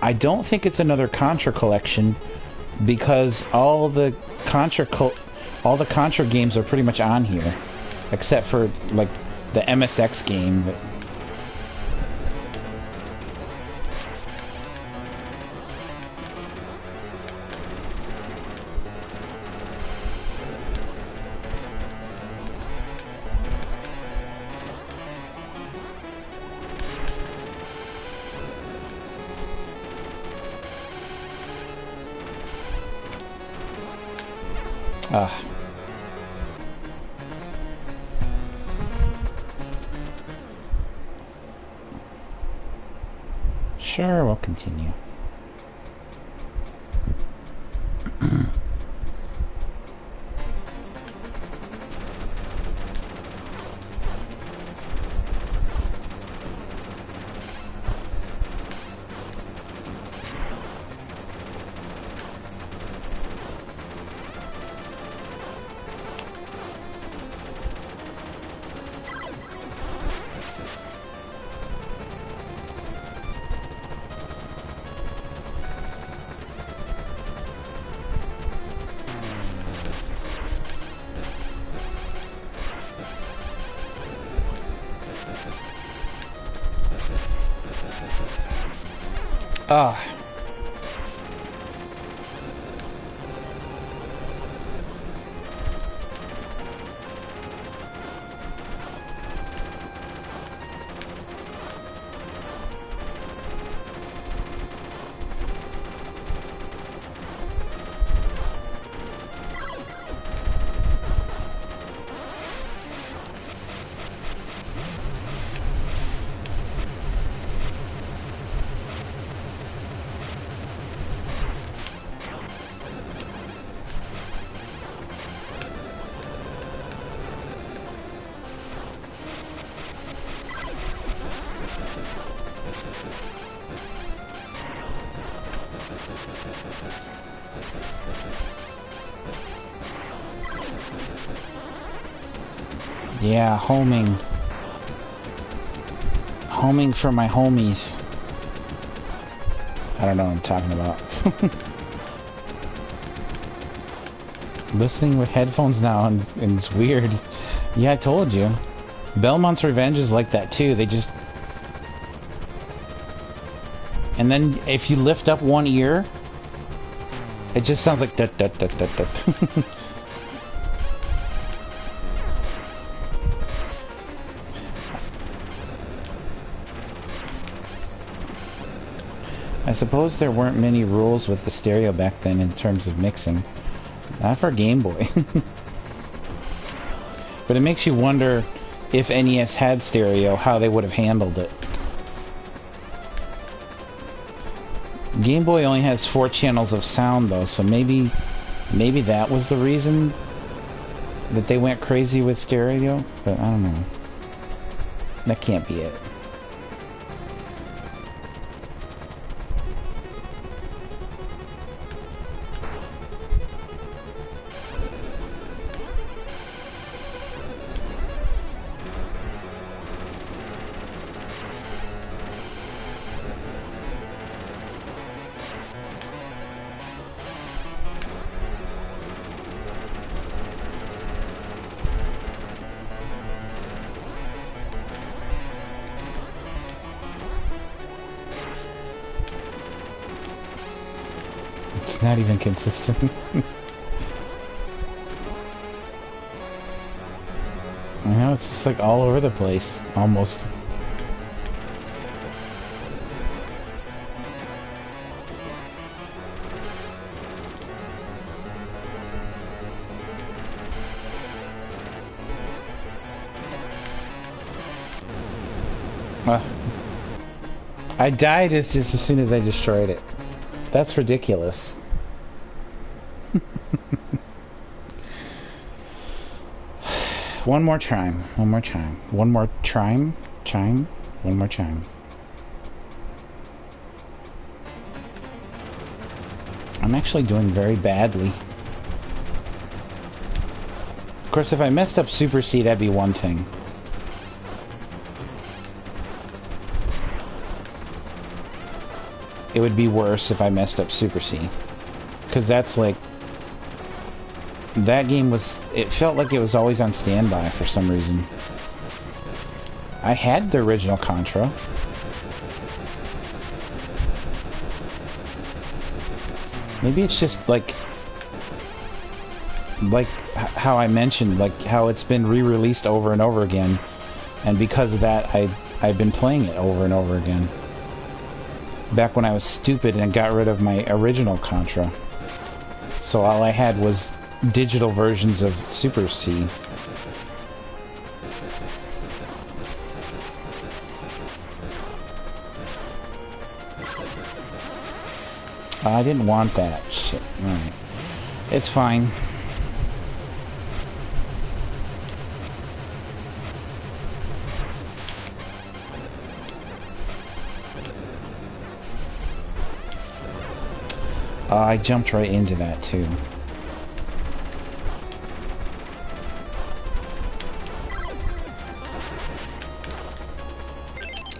I don't think it's another Contra collection because all the Contra games are pretty much on here, except for like the MSX game. Sure, we'll continue. Ah. Yeah, homing. Homing for my homies. I don't know what I'm talking about. Listening with headphones now and it's weird. Yeah, I told you. Belmont's Revenge is like that too. They just... And then if you lift up one ear, it just sounds like dut dut dut dut dut. I suppose there weren't many rules with the stereo back then in terms of mixing. Not for Game Boy. But it makes you wonder if NES had stereo, how they would have handled it. Game Boy only has 4 channels of sound though, so maybe that was the reason that they went crazy with stereo, but I don't know. That can't be it. It's not even consistent. I know, it's just like all over the place, almost. I died just as soon as I destroyed it. That's ridiculous. One more chime. One more chime. One more chime. Chime. One more chime. I'm actually doing very badly. Of course, if I messed up Super C, that'd be one thing. It would be worse if I messed up Super C. Because that's like... That game was... It felt like it was always on standby for some reason. I had the original Contra. Maybe it's just like how I mentioned, like how it's been re-released over and over again. And because of that, I've been playing it over and over again. Back when I was stupid and got rid of my original Contra. So all I had was digital versions of Super C. I didn't want that. Shit. Alright. It's fine. I jumped right into that too.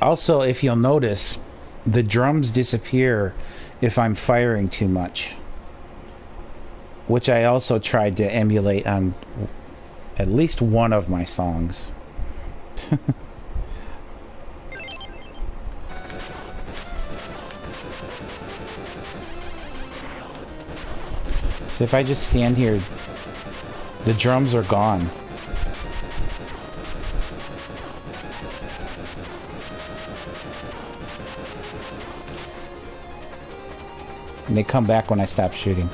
Also, if you'll notice, the drums disappear if I'm firing too much. Which I also tried to emulate on at least one of my songs. So if I just stand here, the drums are gone. And they come back when I stop shooting.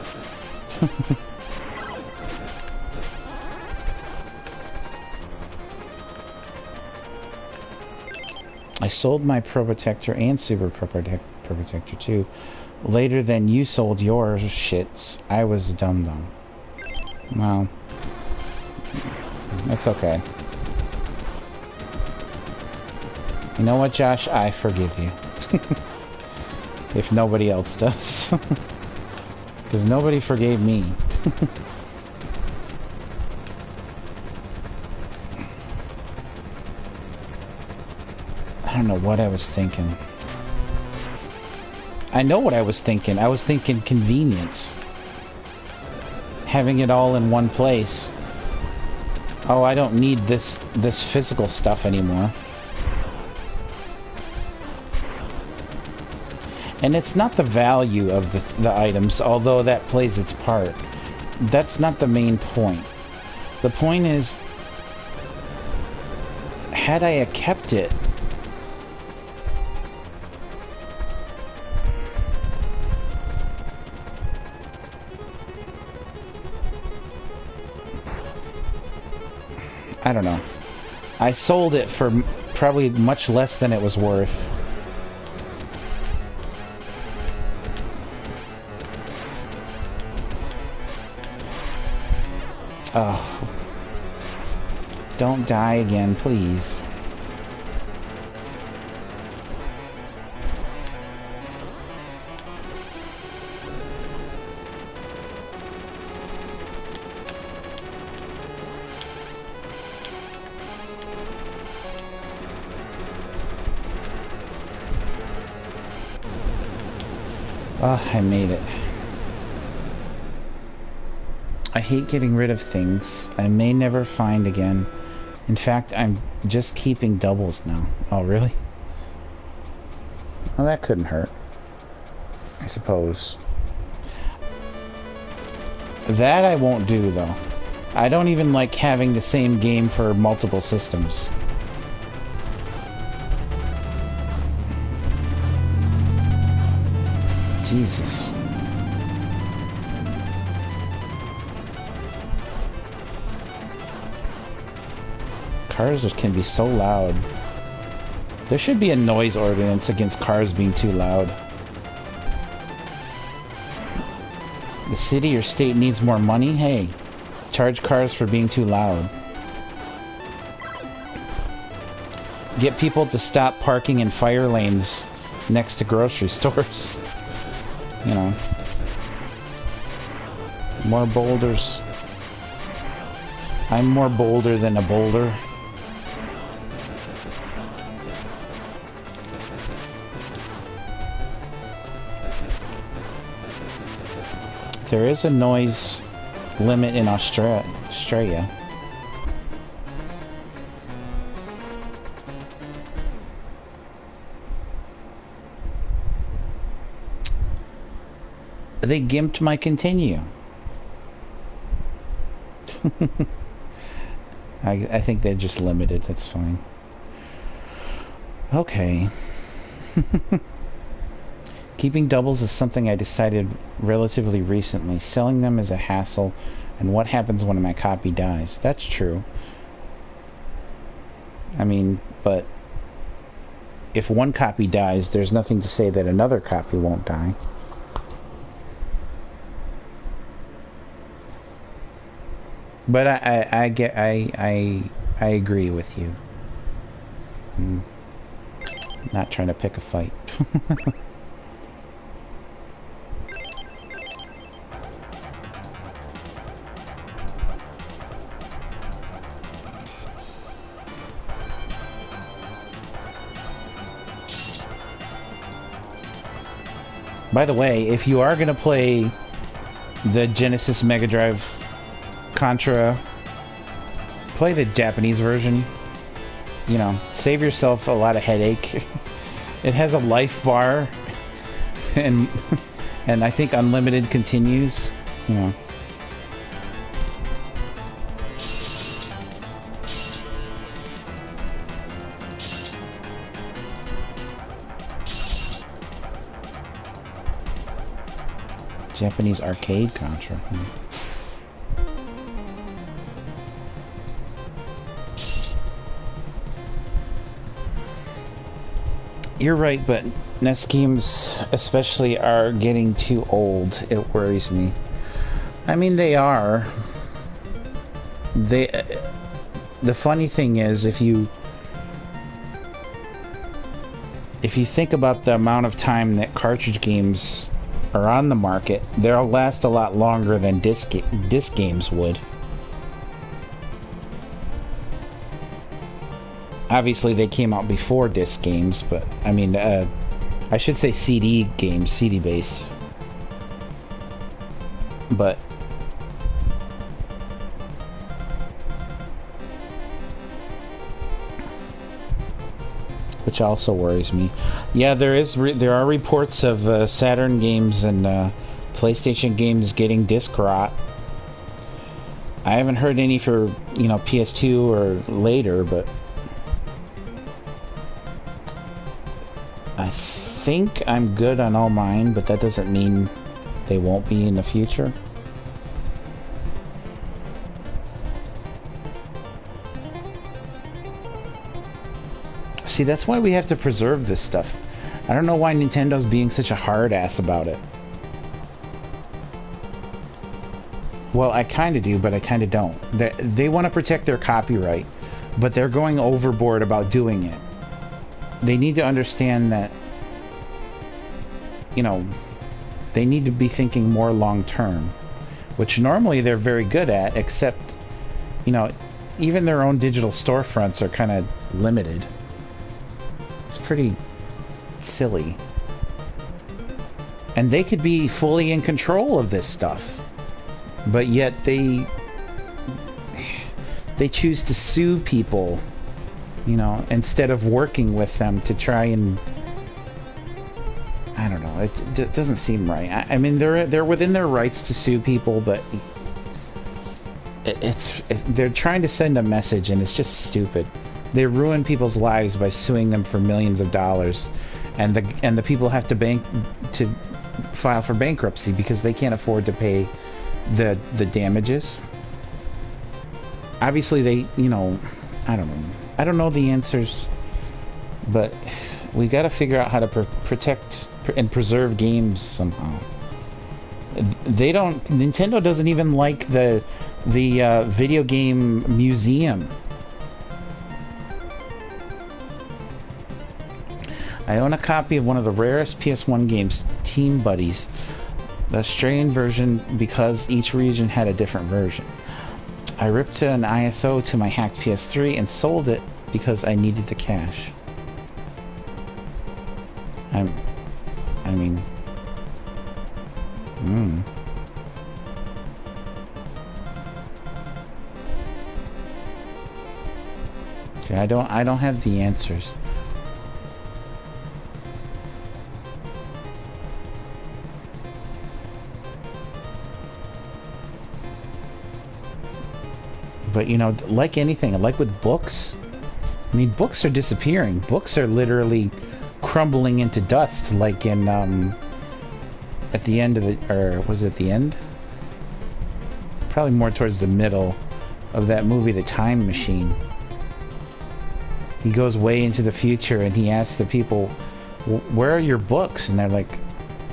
I sold my Pro Protector and Super Pro Protector too. Later than you sold your shits. I was a dum-dum. Well, that's okay. You know what, Josh? I forgive you. If nobody else does. Because nobody forgave me. I don't know what I was thinking. I know what I was thinking. I was thinking convenience. Having it all in one place. Oh, I don't need this physical stuff anymore. And it's not the value of the items, although that plays its part. That's not the main point. The point is, had I kept it, I don't know. I sold it for probably much less than it was worth. Oh. Don't die again, please. Oh, I made it. I hate getting rid of things I may never find again. In fact, I'm just keeping doubles now. Oh, really? Well, that couldn't hurt, I suppose. That I won't do, though. I don't even like having the same game for multiple systems. Jesus. Cars can be so loud. There should be a noise ordinance against cars being too loud. The city or state needs more money? Hey, charge cars for being too loud. Get people to stop parking in fire lanes next to grocery stores. You know. More boulders. I'm more bolder than a boulder. There is a noise limit in Australia. They gimped my continue. I think they're just limited. That's fine. Okay. Keeping doubles is something I decided relatively recently. Selling them is a hassle, and what happens when my copy dies? That's true. I mean, but if one copy dies, there's nothing to say that another copy won't die. But I agree with you. I'm not trying to pick a fight. By the way, if you are gonna play the Genesis Mega Drive Contra, play the Japanese version. You know, save yourself a lot of headache. It has a life bar. and I think unlimited continues, you know. Japanese arcade Contra. You're right, but NES games especially are getting too old. It worries me. I mean, they are. The funny thing is, if you think about the amount of time that cartridge games are on the market, they'll last a lot longer than disc games would. Obviously, they came out before disc games, but I mean, I should say CD games, CD based. But which also worries me. Yeah, there are reports of Saturn games and PlayStation games getting disc rot. I haven't heard any for, you know, PS2 or later, but I think I'm good on all mine, but that doesn't mean they won't be in the future. See, that's why we have to preserve this stuff. I don't know why Nintendo's being such a hard ass about it. Well, I kind of do, but I kind of don't. They want to protect their copyright, but they're going overboard about doing it. They need to understand that, you know, they need to be thinking more long term, which normally they're very good at, except, you know, even their own digital storefronts are kind of limited. It's pretty silly. And they could be fully in control of this stuff, but yet they choose to sue people, you know, instead of working with them to try and, I don't know, it doesn't seem right. I mean, they're within their rights to sue people, but they're trying to send a message, and it's just stupid. They ruin people's lives by suing them for millions of dollars, and the people have to file for bankruptcy because they can't afford to pay the damages. Obviously, they, you know, I don't know the answers, but we got to figure out how to protect and preserve games somehow. Nintendo doesn't even like the video game museum. I own a copy of one of the rarest PS1 games, Team Buddies, the Australian version, because each region had a different version. I ripped an ISO to my hacked PS3 and sold it because I needed the cash. I mean... See, I don't have the answers. But, you know, like anything, like with books, I mean, books are disappearing. Books are literally crumbling into dust, like in, at the end of it, or was it at the end? Probably more towards the middle of that movie, The Time Machine. He goes way into the future and he asks the people, where are your books? And they're like,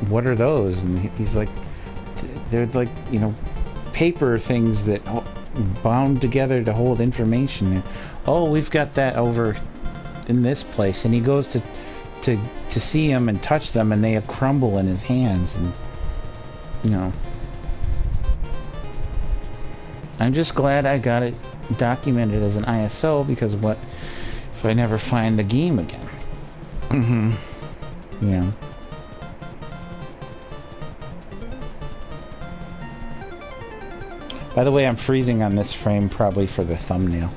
what are those? And he's like, they're like, you know, paper things that bound together to hold information. Oh, we've got that over in this place. And he goes to see them and touch them, and they crumble in his hands. And, you know, I'm just glad I got it documented as an ISO, because what if I never find the game again? Yeah. By the way, I'm freezing on this frame probably for the thumbnail.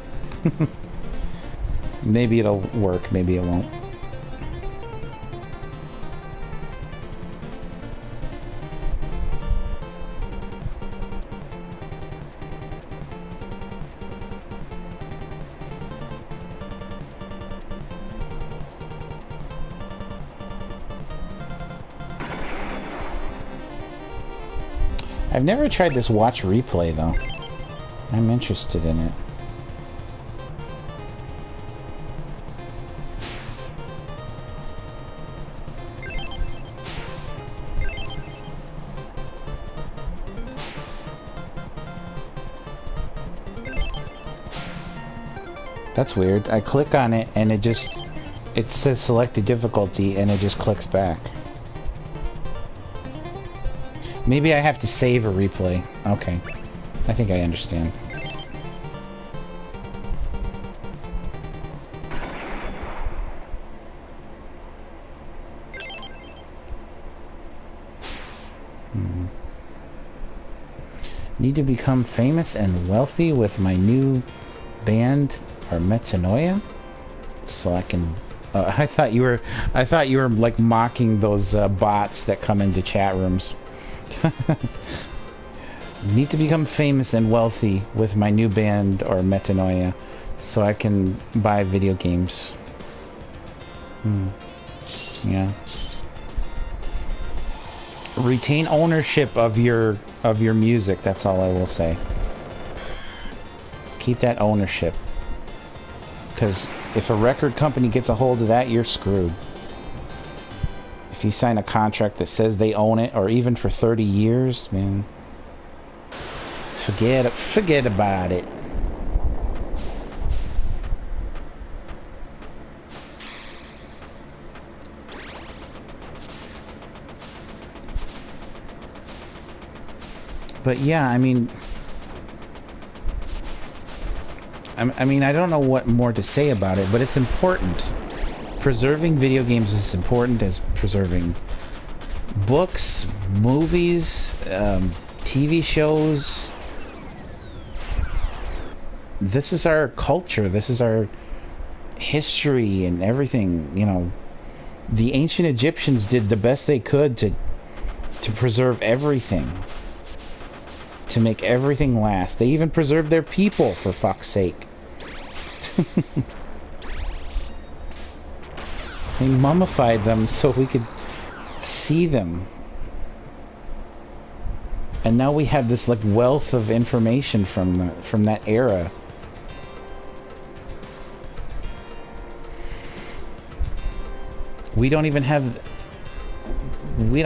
Maybe it'll work, maybe it won't. I've never tried this watch replay, though. I'm interested in it. That's weird. I click on it and it says select the difficulty and it just clicks back. Maybe I have to save a replay. Okay. I think I understand. Need to become famous and wealthy with my new band or metanoia, so I can. I thought you were like mocking those bots that come into chat rooms. Need to become famous and wealthy with my new band or metanoia, so I can buy video games. Yeah. Retain ownership of your music. That's all I will say. Keep that ownership. Because if a record company gets a hold of that, you're screwed. If you sign a contract that says they own it, or even for 30 years, man, forget about it. But yeah, I mean, I don't know what more to say about it, but it's important. Preserving video games is as important as preserving books, movies, TV shows. This is our culture. This is our history and everything. You know, the ancient Egyptians did the best they could to preserve everything. To make everything last. They even preserved their people, for fuck's sake. They mummified them so we could see them. And now we have this like wealth of information from that era. We don't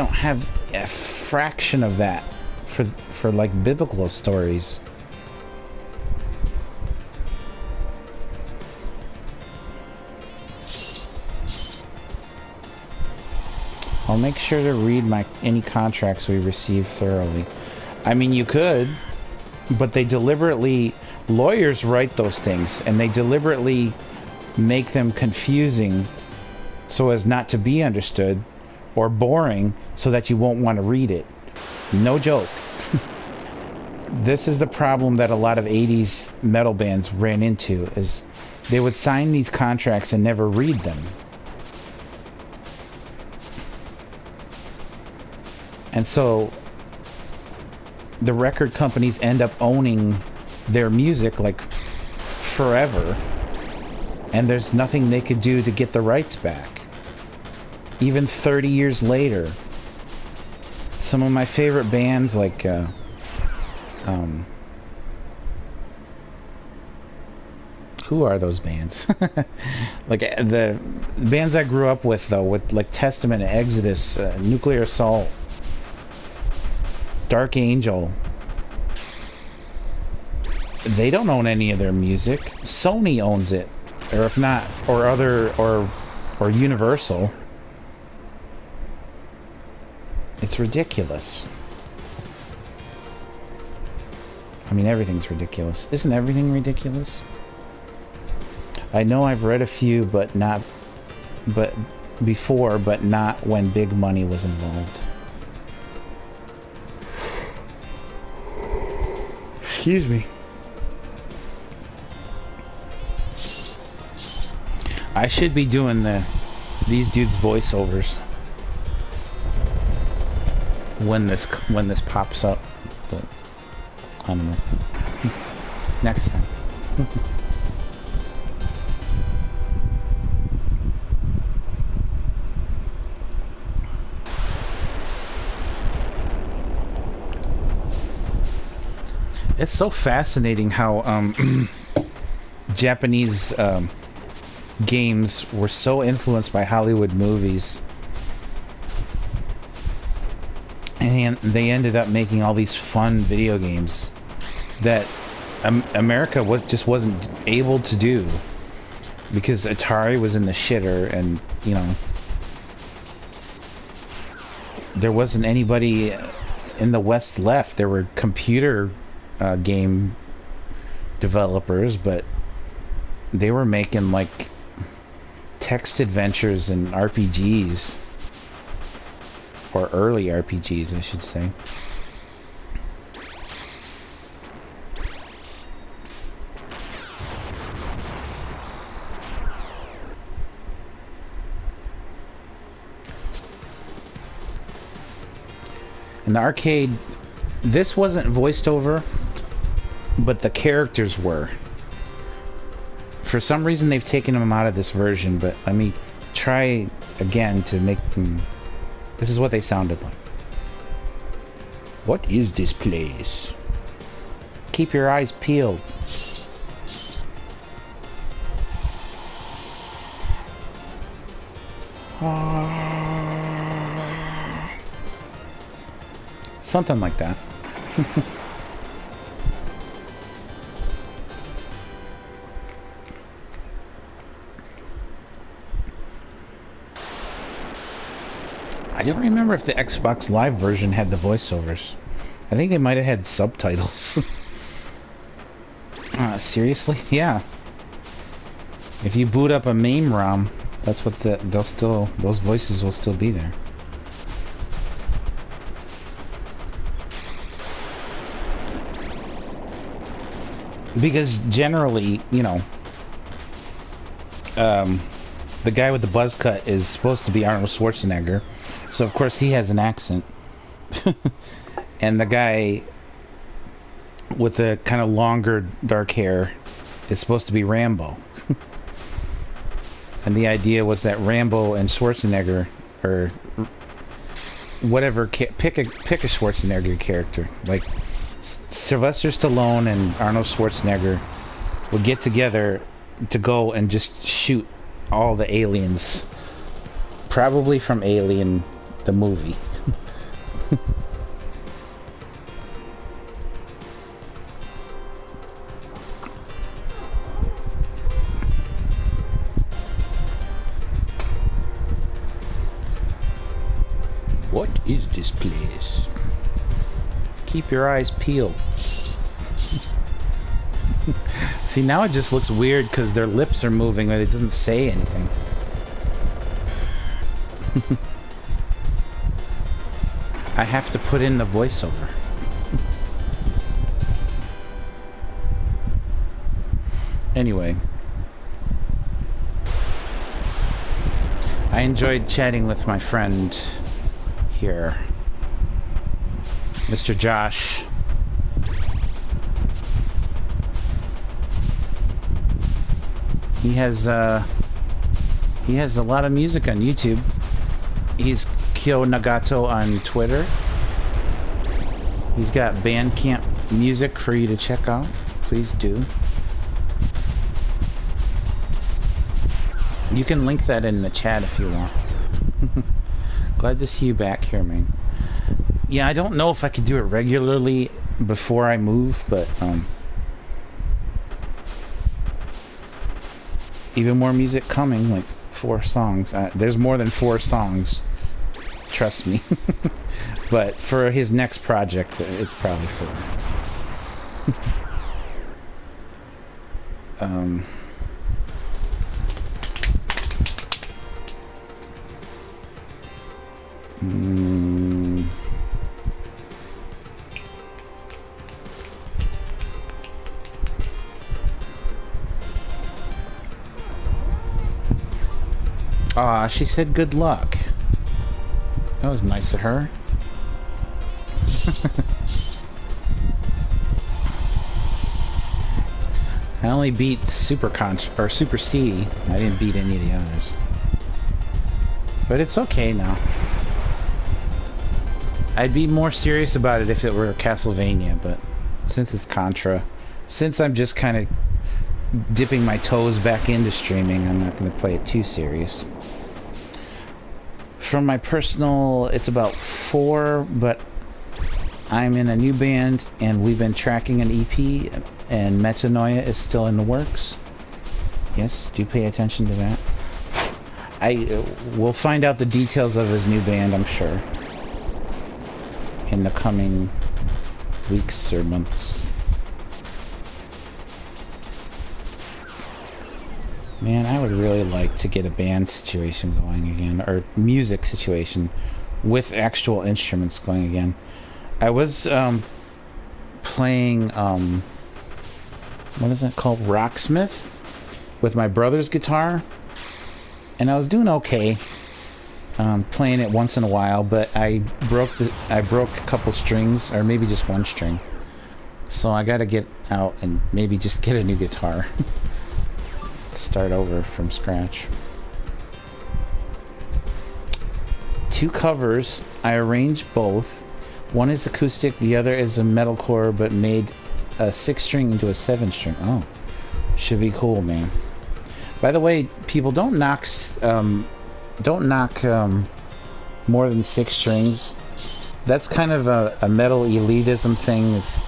have a fraction of that for like biblical stories. I'll make sure to read any contracts we receive thoroughly. I mean, you could, but lawyers write those things, and they deliberately make them confusing so as not to be understood, or boring so that you won't want to read it. No joke. This is the problem that a lot of 80s metal bands ran into, is they would sign these contracts and never read them. And so the record companies end up owning their music like forever, and there's nothing they could do to get the rights back. Even 30 years later. Some of my favorite bands, like who are those bands? Like the bands I grew up with, though, with like Testament, Exodus, Nuclear Assault, Dark Angel. They don't own any of their music. Sony owns it, or if not, or Universal. It's ridiculous. I mean, everything's ridiculous. Isn't everything ridiculous? I know I've read a few, but not when big money was involved. Excuse me. I should be doing these dudes' voiceovers when this pops up, but I don't know. Next time. It's so fascinating how Japanese games were so influenced by Hollywood movies, and they ended up making all these fun video games that America just wasn't able to do because Atari was in the shitter, and you know, there wasn't anybody in the West left. There were computer game developers, but they were making like text adventures and RPGs, or early RPGs I should say. In the arcade, this wasn't voiced over, but the characters were. For some reason they've taken them out of this version, but let me try again to make them... This is what they sounded like. What is this place? Keep your eyes peeled. Something like that. I don't remember if the Xbox Live version had the voiceovers. I think they might have had subtitles. Seriously? Yeah. If you boot up a MAME ROM, that's what those voices will still be there. Because generally, you know, the guy with the buzz cut is supposed to be Arnold Schwarzenegger, so of course he has an accent. And the guy with the kind of longer dark hair is supposed to be Rambo. And the idea was that Rambo and Schwarzenegger, or whatever, pick a Schwarzenegger character, like Sylvester Stallone and Arnold Schwarzenegger would get together to go and just shoot all the aliens, probably from Alien the movie. What is this place? Keep your eyes peeled. See, now it just looks weird because their lips are moving, but it doesn't say anything. I have to put in the voiceover. Anyway. I enjoyed chatting with my friend here, Mr. Josh. He has a lot of music on YouTube. He's Kyo Nagato on Twitter. He's got Bandcamp music for you to check out. Please do. You can link that in the chat if you want. Glad to see you back here, man. Yeah, I don't know if I could do it regularly before I move, but even more music coming, like 4 songs. There's more than 4 songs, trust me. But for his next project, it's probably 4. Aw, she said good luck. That was nice of her. I only beat Super Contra, or Super C. I didn't beat any of the others. But it's okay now. I'd be more serious about it if it were Castlevania, but Since it's Contra. Since I'm just kind of dipping my toes back into streaming, I'm not going to play it too serious. From my personal, it's about 4, but I'm in a new band, and we've been tracking an EP, and Metanoia is still in the works. Yes, do pay attention to that. We'll find out the details of his new band, I'm sure, in the coming weeks or months. Man, I would really like to get a band situation going again, or music situation with actual instruments going again. I was playing, what is it called? Rocksmith with my brother's guitar, and I was doing okay. Playing it once in a while, but I broke a couple strings, or maybe just one string. So I gotta get out and maybe just get a new guitar. Start over from scratch. 2 covers. I arranged both. One is acoustic, the other is a metalcore, but made a 6-string into a 7-string. Oh, should be cool, man. By the way, people, don't knock more than 6 strings. That's kind of a metal elitism thing. It's,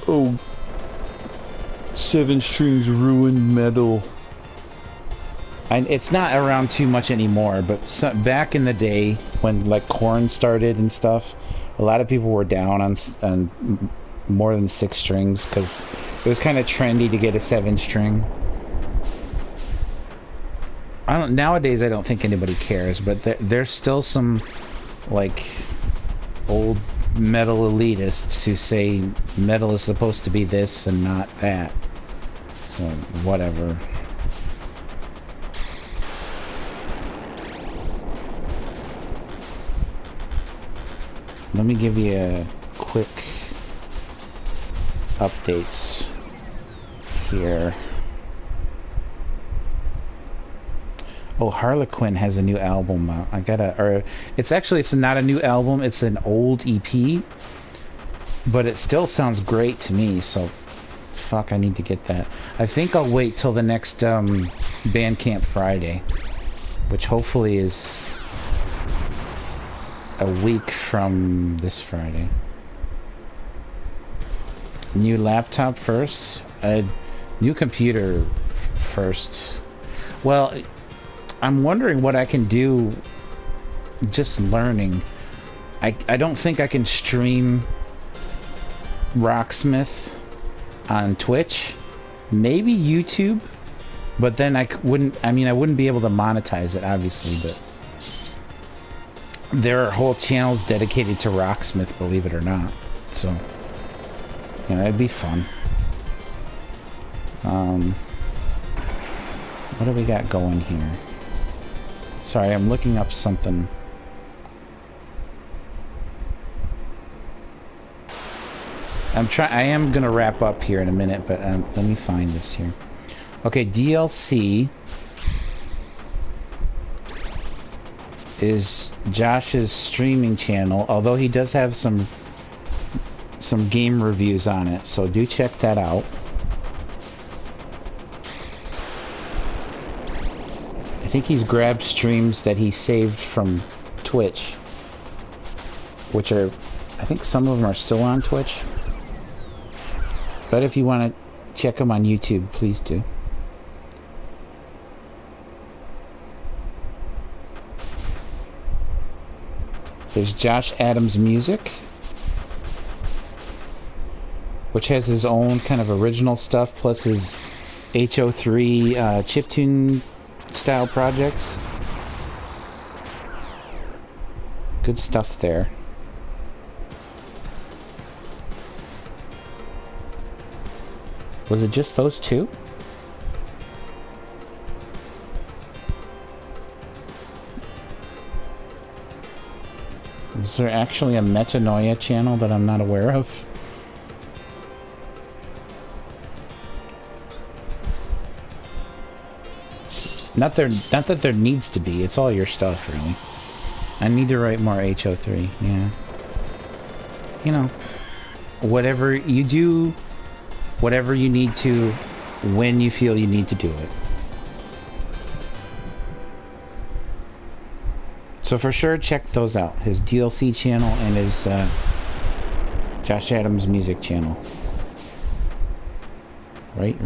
oh, 7 strings ruined metal. And it's not around too much anymore, but back in the day when like Korn started and stuff, a lot of people were down on more than 6 strings because it was kind of trendy to get a 7-string. Nowadays I don't think anybody cares, but there's still some like old metal elitists who say metal is supposed to be this and not that. So whatever. Let me give you a quick updates here. Oh, Harlequin has a new album out. It's not a new album, it's an old EP, but it still sounds great to me, so fuck, I need to get that. I think I'll wait till the next Bandcamp Friday, which hopefully is a week from this Friday. New laptop first? New computer first. Well, I'm wondering what I can do just learning. I don't think I can stream Rocksmith on Twitch. Maybe YouTube, but then I wouldn't be able to monetize it, obviously, but there are whole channels dedicated to Rocksmith, believe it or not. So, yeah, that'd be fun. What do we got going here? Sorry, I'm looking up something. I am gonna wrap up here in a minute, but let me find this here. Okay, DLC is Josh's streaming channel, although he does have some game reviews on it, so do check that out. I think he's grabbed streams that he saved from Twitch, which are, I think some of them are still on Twitch. But if you want to check them on YouTube, please do. There's Josh Adams Music, which has his own kind of original stuff, plus his HO3 chiptune style projects. Good stuff there. Was it just those two? Is there actually a Metanoia channel that I'm not aware of? Not that there needs to be. It's all your stuff, really. I need to write more HO3, yeah. You know. whatever you do, whatever you need to, when you feel you need to do it. So for sure, check those out. His DLC channel and his Josh Adams music channel. Right.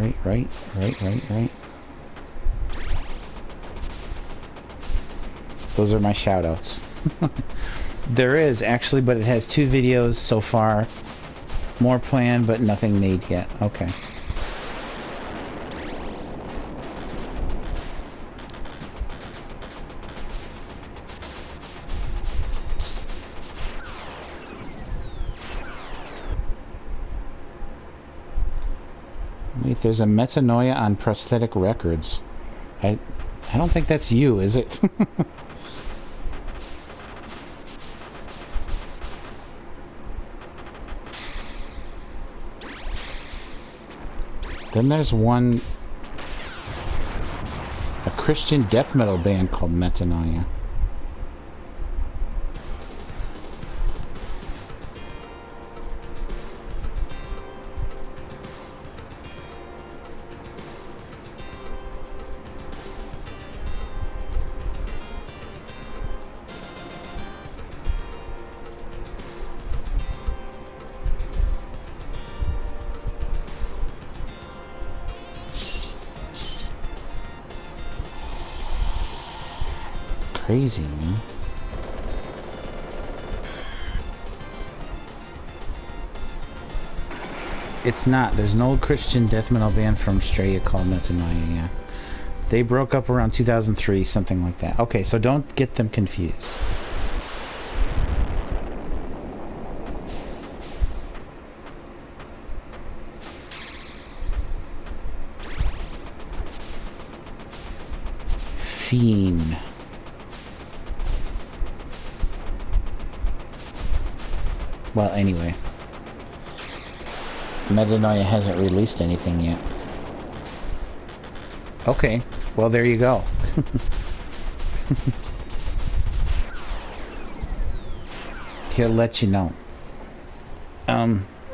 Those are my shout-outs. There is, actually, but it has 2 videos so far. More planned, but nothing made yet. Okay. Wait, there's a metanoia on prosthetic records. I don't think that's you, is it? Then there's one... a Christian death metal band called Metanoia. Crazy, man. It's not. There's no Christian death metal band from Australia called Metanoia, yeah. They broke up around 2003, something like that. Okay, so don't get them confused. Fiend. Well, anyway. Metanoia hasn't released anything yet. Okay, well there you go. He'll let you know.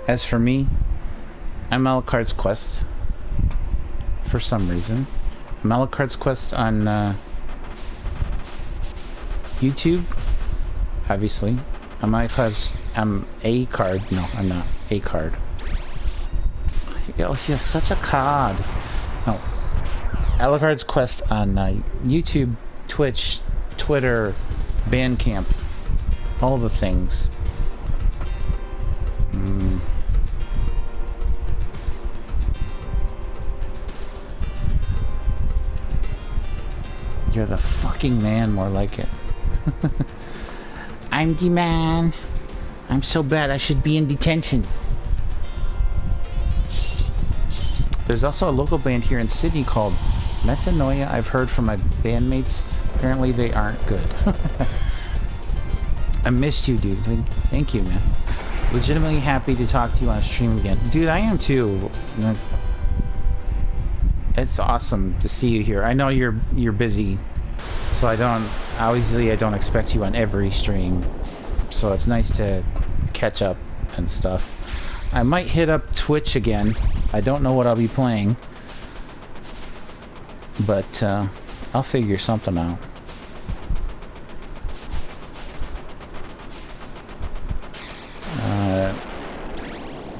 As for me, I'm AlucardsQuest. For some reason. I'm AlucardsQuest on YouTube. Obviously. I'm a card. No, I'm not. A card. Yo, she's such a cod. No. AlucardsQuest on YouTube, Twitch, Twitter, Bandcamp. All the things. You're the fucking man, more like it. I'm the man. I'm so bad I should be in detention. There's also a local band here in Sydney called Metanoia. I've heard from my bandmates. Apparently they aren't good. I missed you, dude. Thank you, man. Legitimately happy to talk to you on stream again. Dude, I am too. It's awesome to see you here. I know you're busy, so I don't expect you on every stream. So it's nice to catch up and stuff. I might hit up Twitch again. I don't know what I'll be playing, but I'll figure something out.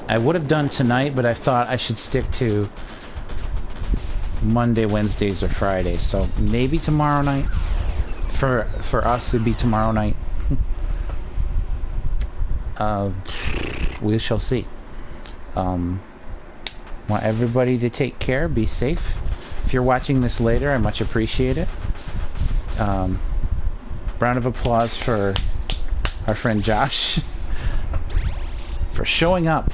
I would have done tonight, but I thought I should stick to Monday, Wednesdays, or Fridays. So maybe tomorrow night. For us, it'd be tomorrow night. We shall see. Want everybody to take care, be safe. If you're watching this later, I much appreciate it. Round of applause for our friend Josh for showing up.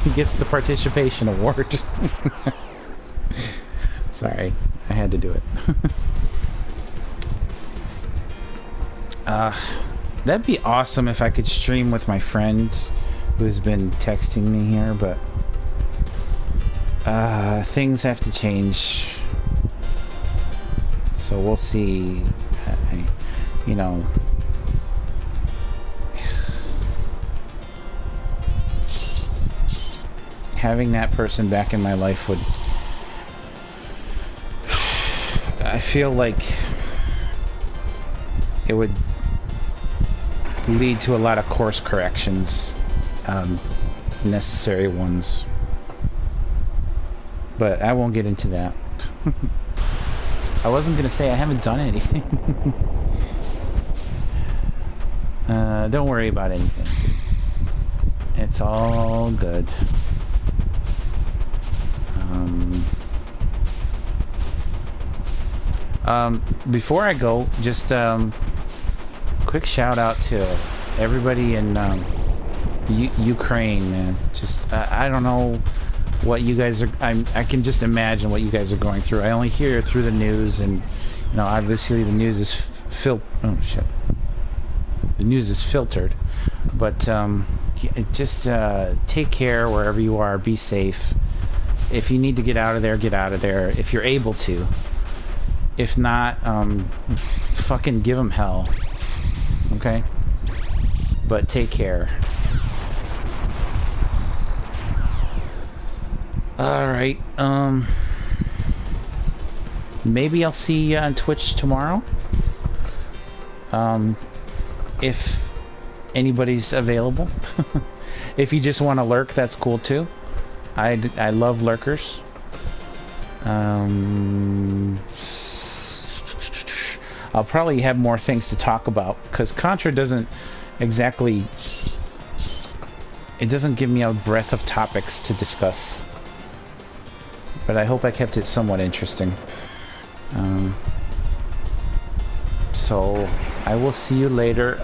He gets the participation award. Sorry, I had to do it. That'd be awesome if I could stream with my friend who's been texting me here, but things have to change. So we'll see. You know, having that person back in my life would... I feel like it would lead to a lot of course corrections, necessary ones. But I won't get into that. I wasn't gonna say I haven't done anything. Don't worry about anything. It's all good. Before I go, just quick shout out to everybody in Ukraine, man. Just I don't know what you guys are. I can just imagine what you guys are going through. I only hear it through the news, and you know, obviously the news is oh shit. The news is filtered, but just take care wherever you are. Be safe. If you need to get out of there, get out of there. If you're able to. If not, fucking give them hell. Okay? But take care. Alright, maybe I'll see you on Twitch tomorrow. If anybody's available. If you just want to lurk, that's cool too. I love lurkers. I'll probably have more things to talk about, because Contra doesn't exactly... It doesn't give me a breadth of topics to discuss. But I hope I kept it somewhat interesting. So, I will see you later.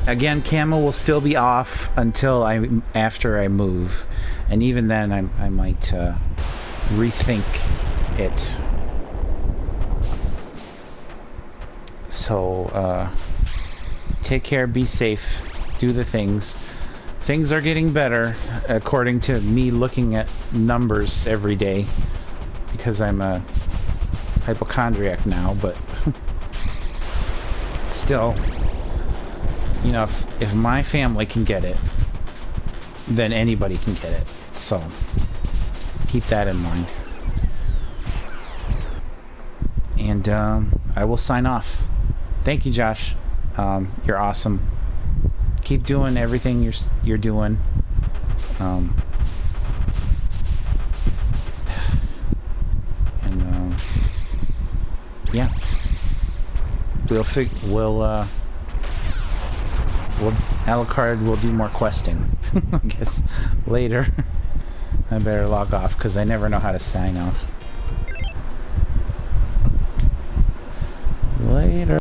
Again, Camo will still be off until after I move. And even then, I might rethink it. So, take care, be safe, do the things. Things are getting better, according to me looking at numbers every day. Because I'm a hypochondriac now, but... still, you know, if my family can get it, then anybody can get it. So, keep that in mind. And, I will sign off. Thank you, Josh. You're awesome. Keep doing everything you're doing. Yeah. Alucard will do more questing. I guess later. I better log off because I never know how to sign off.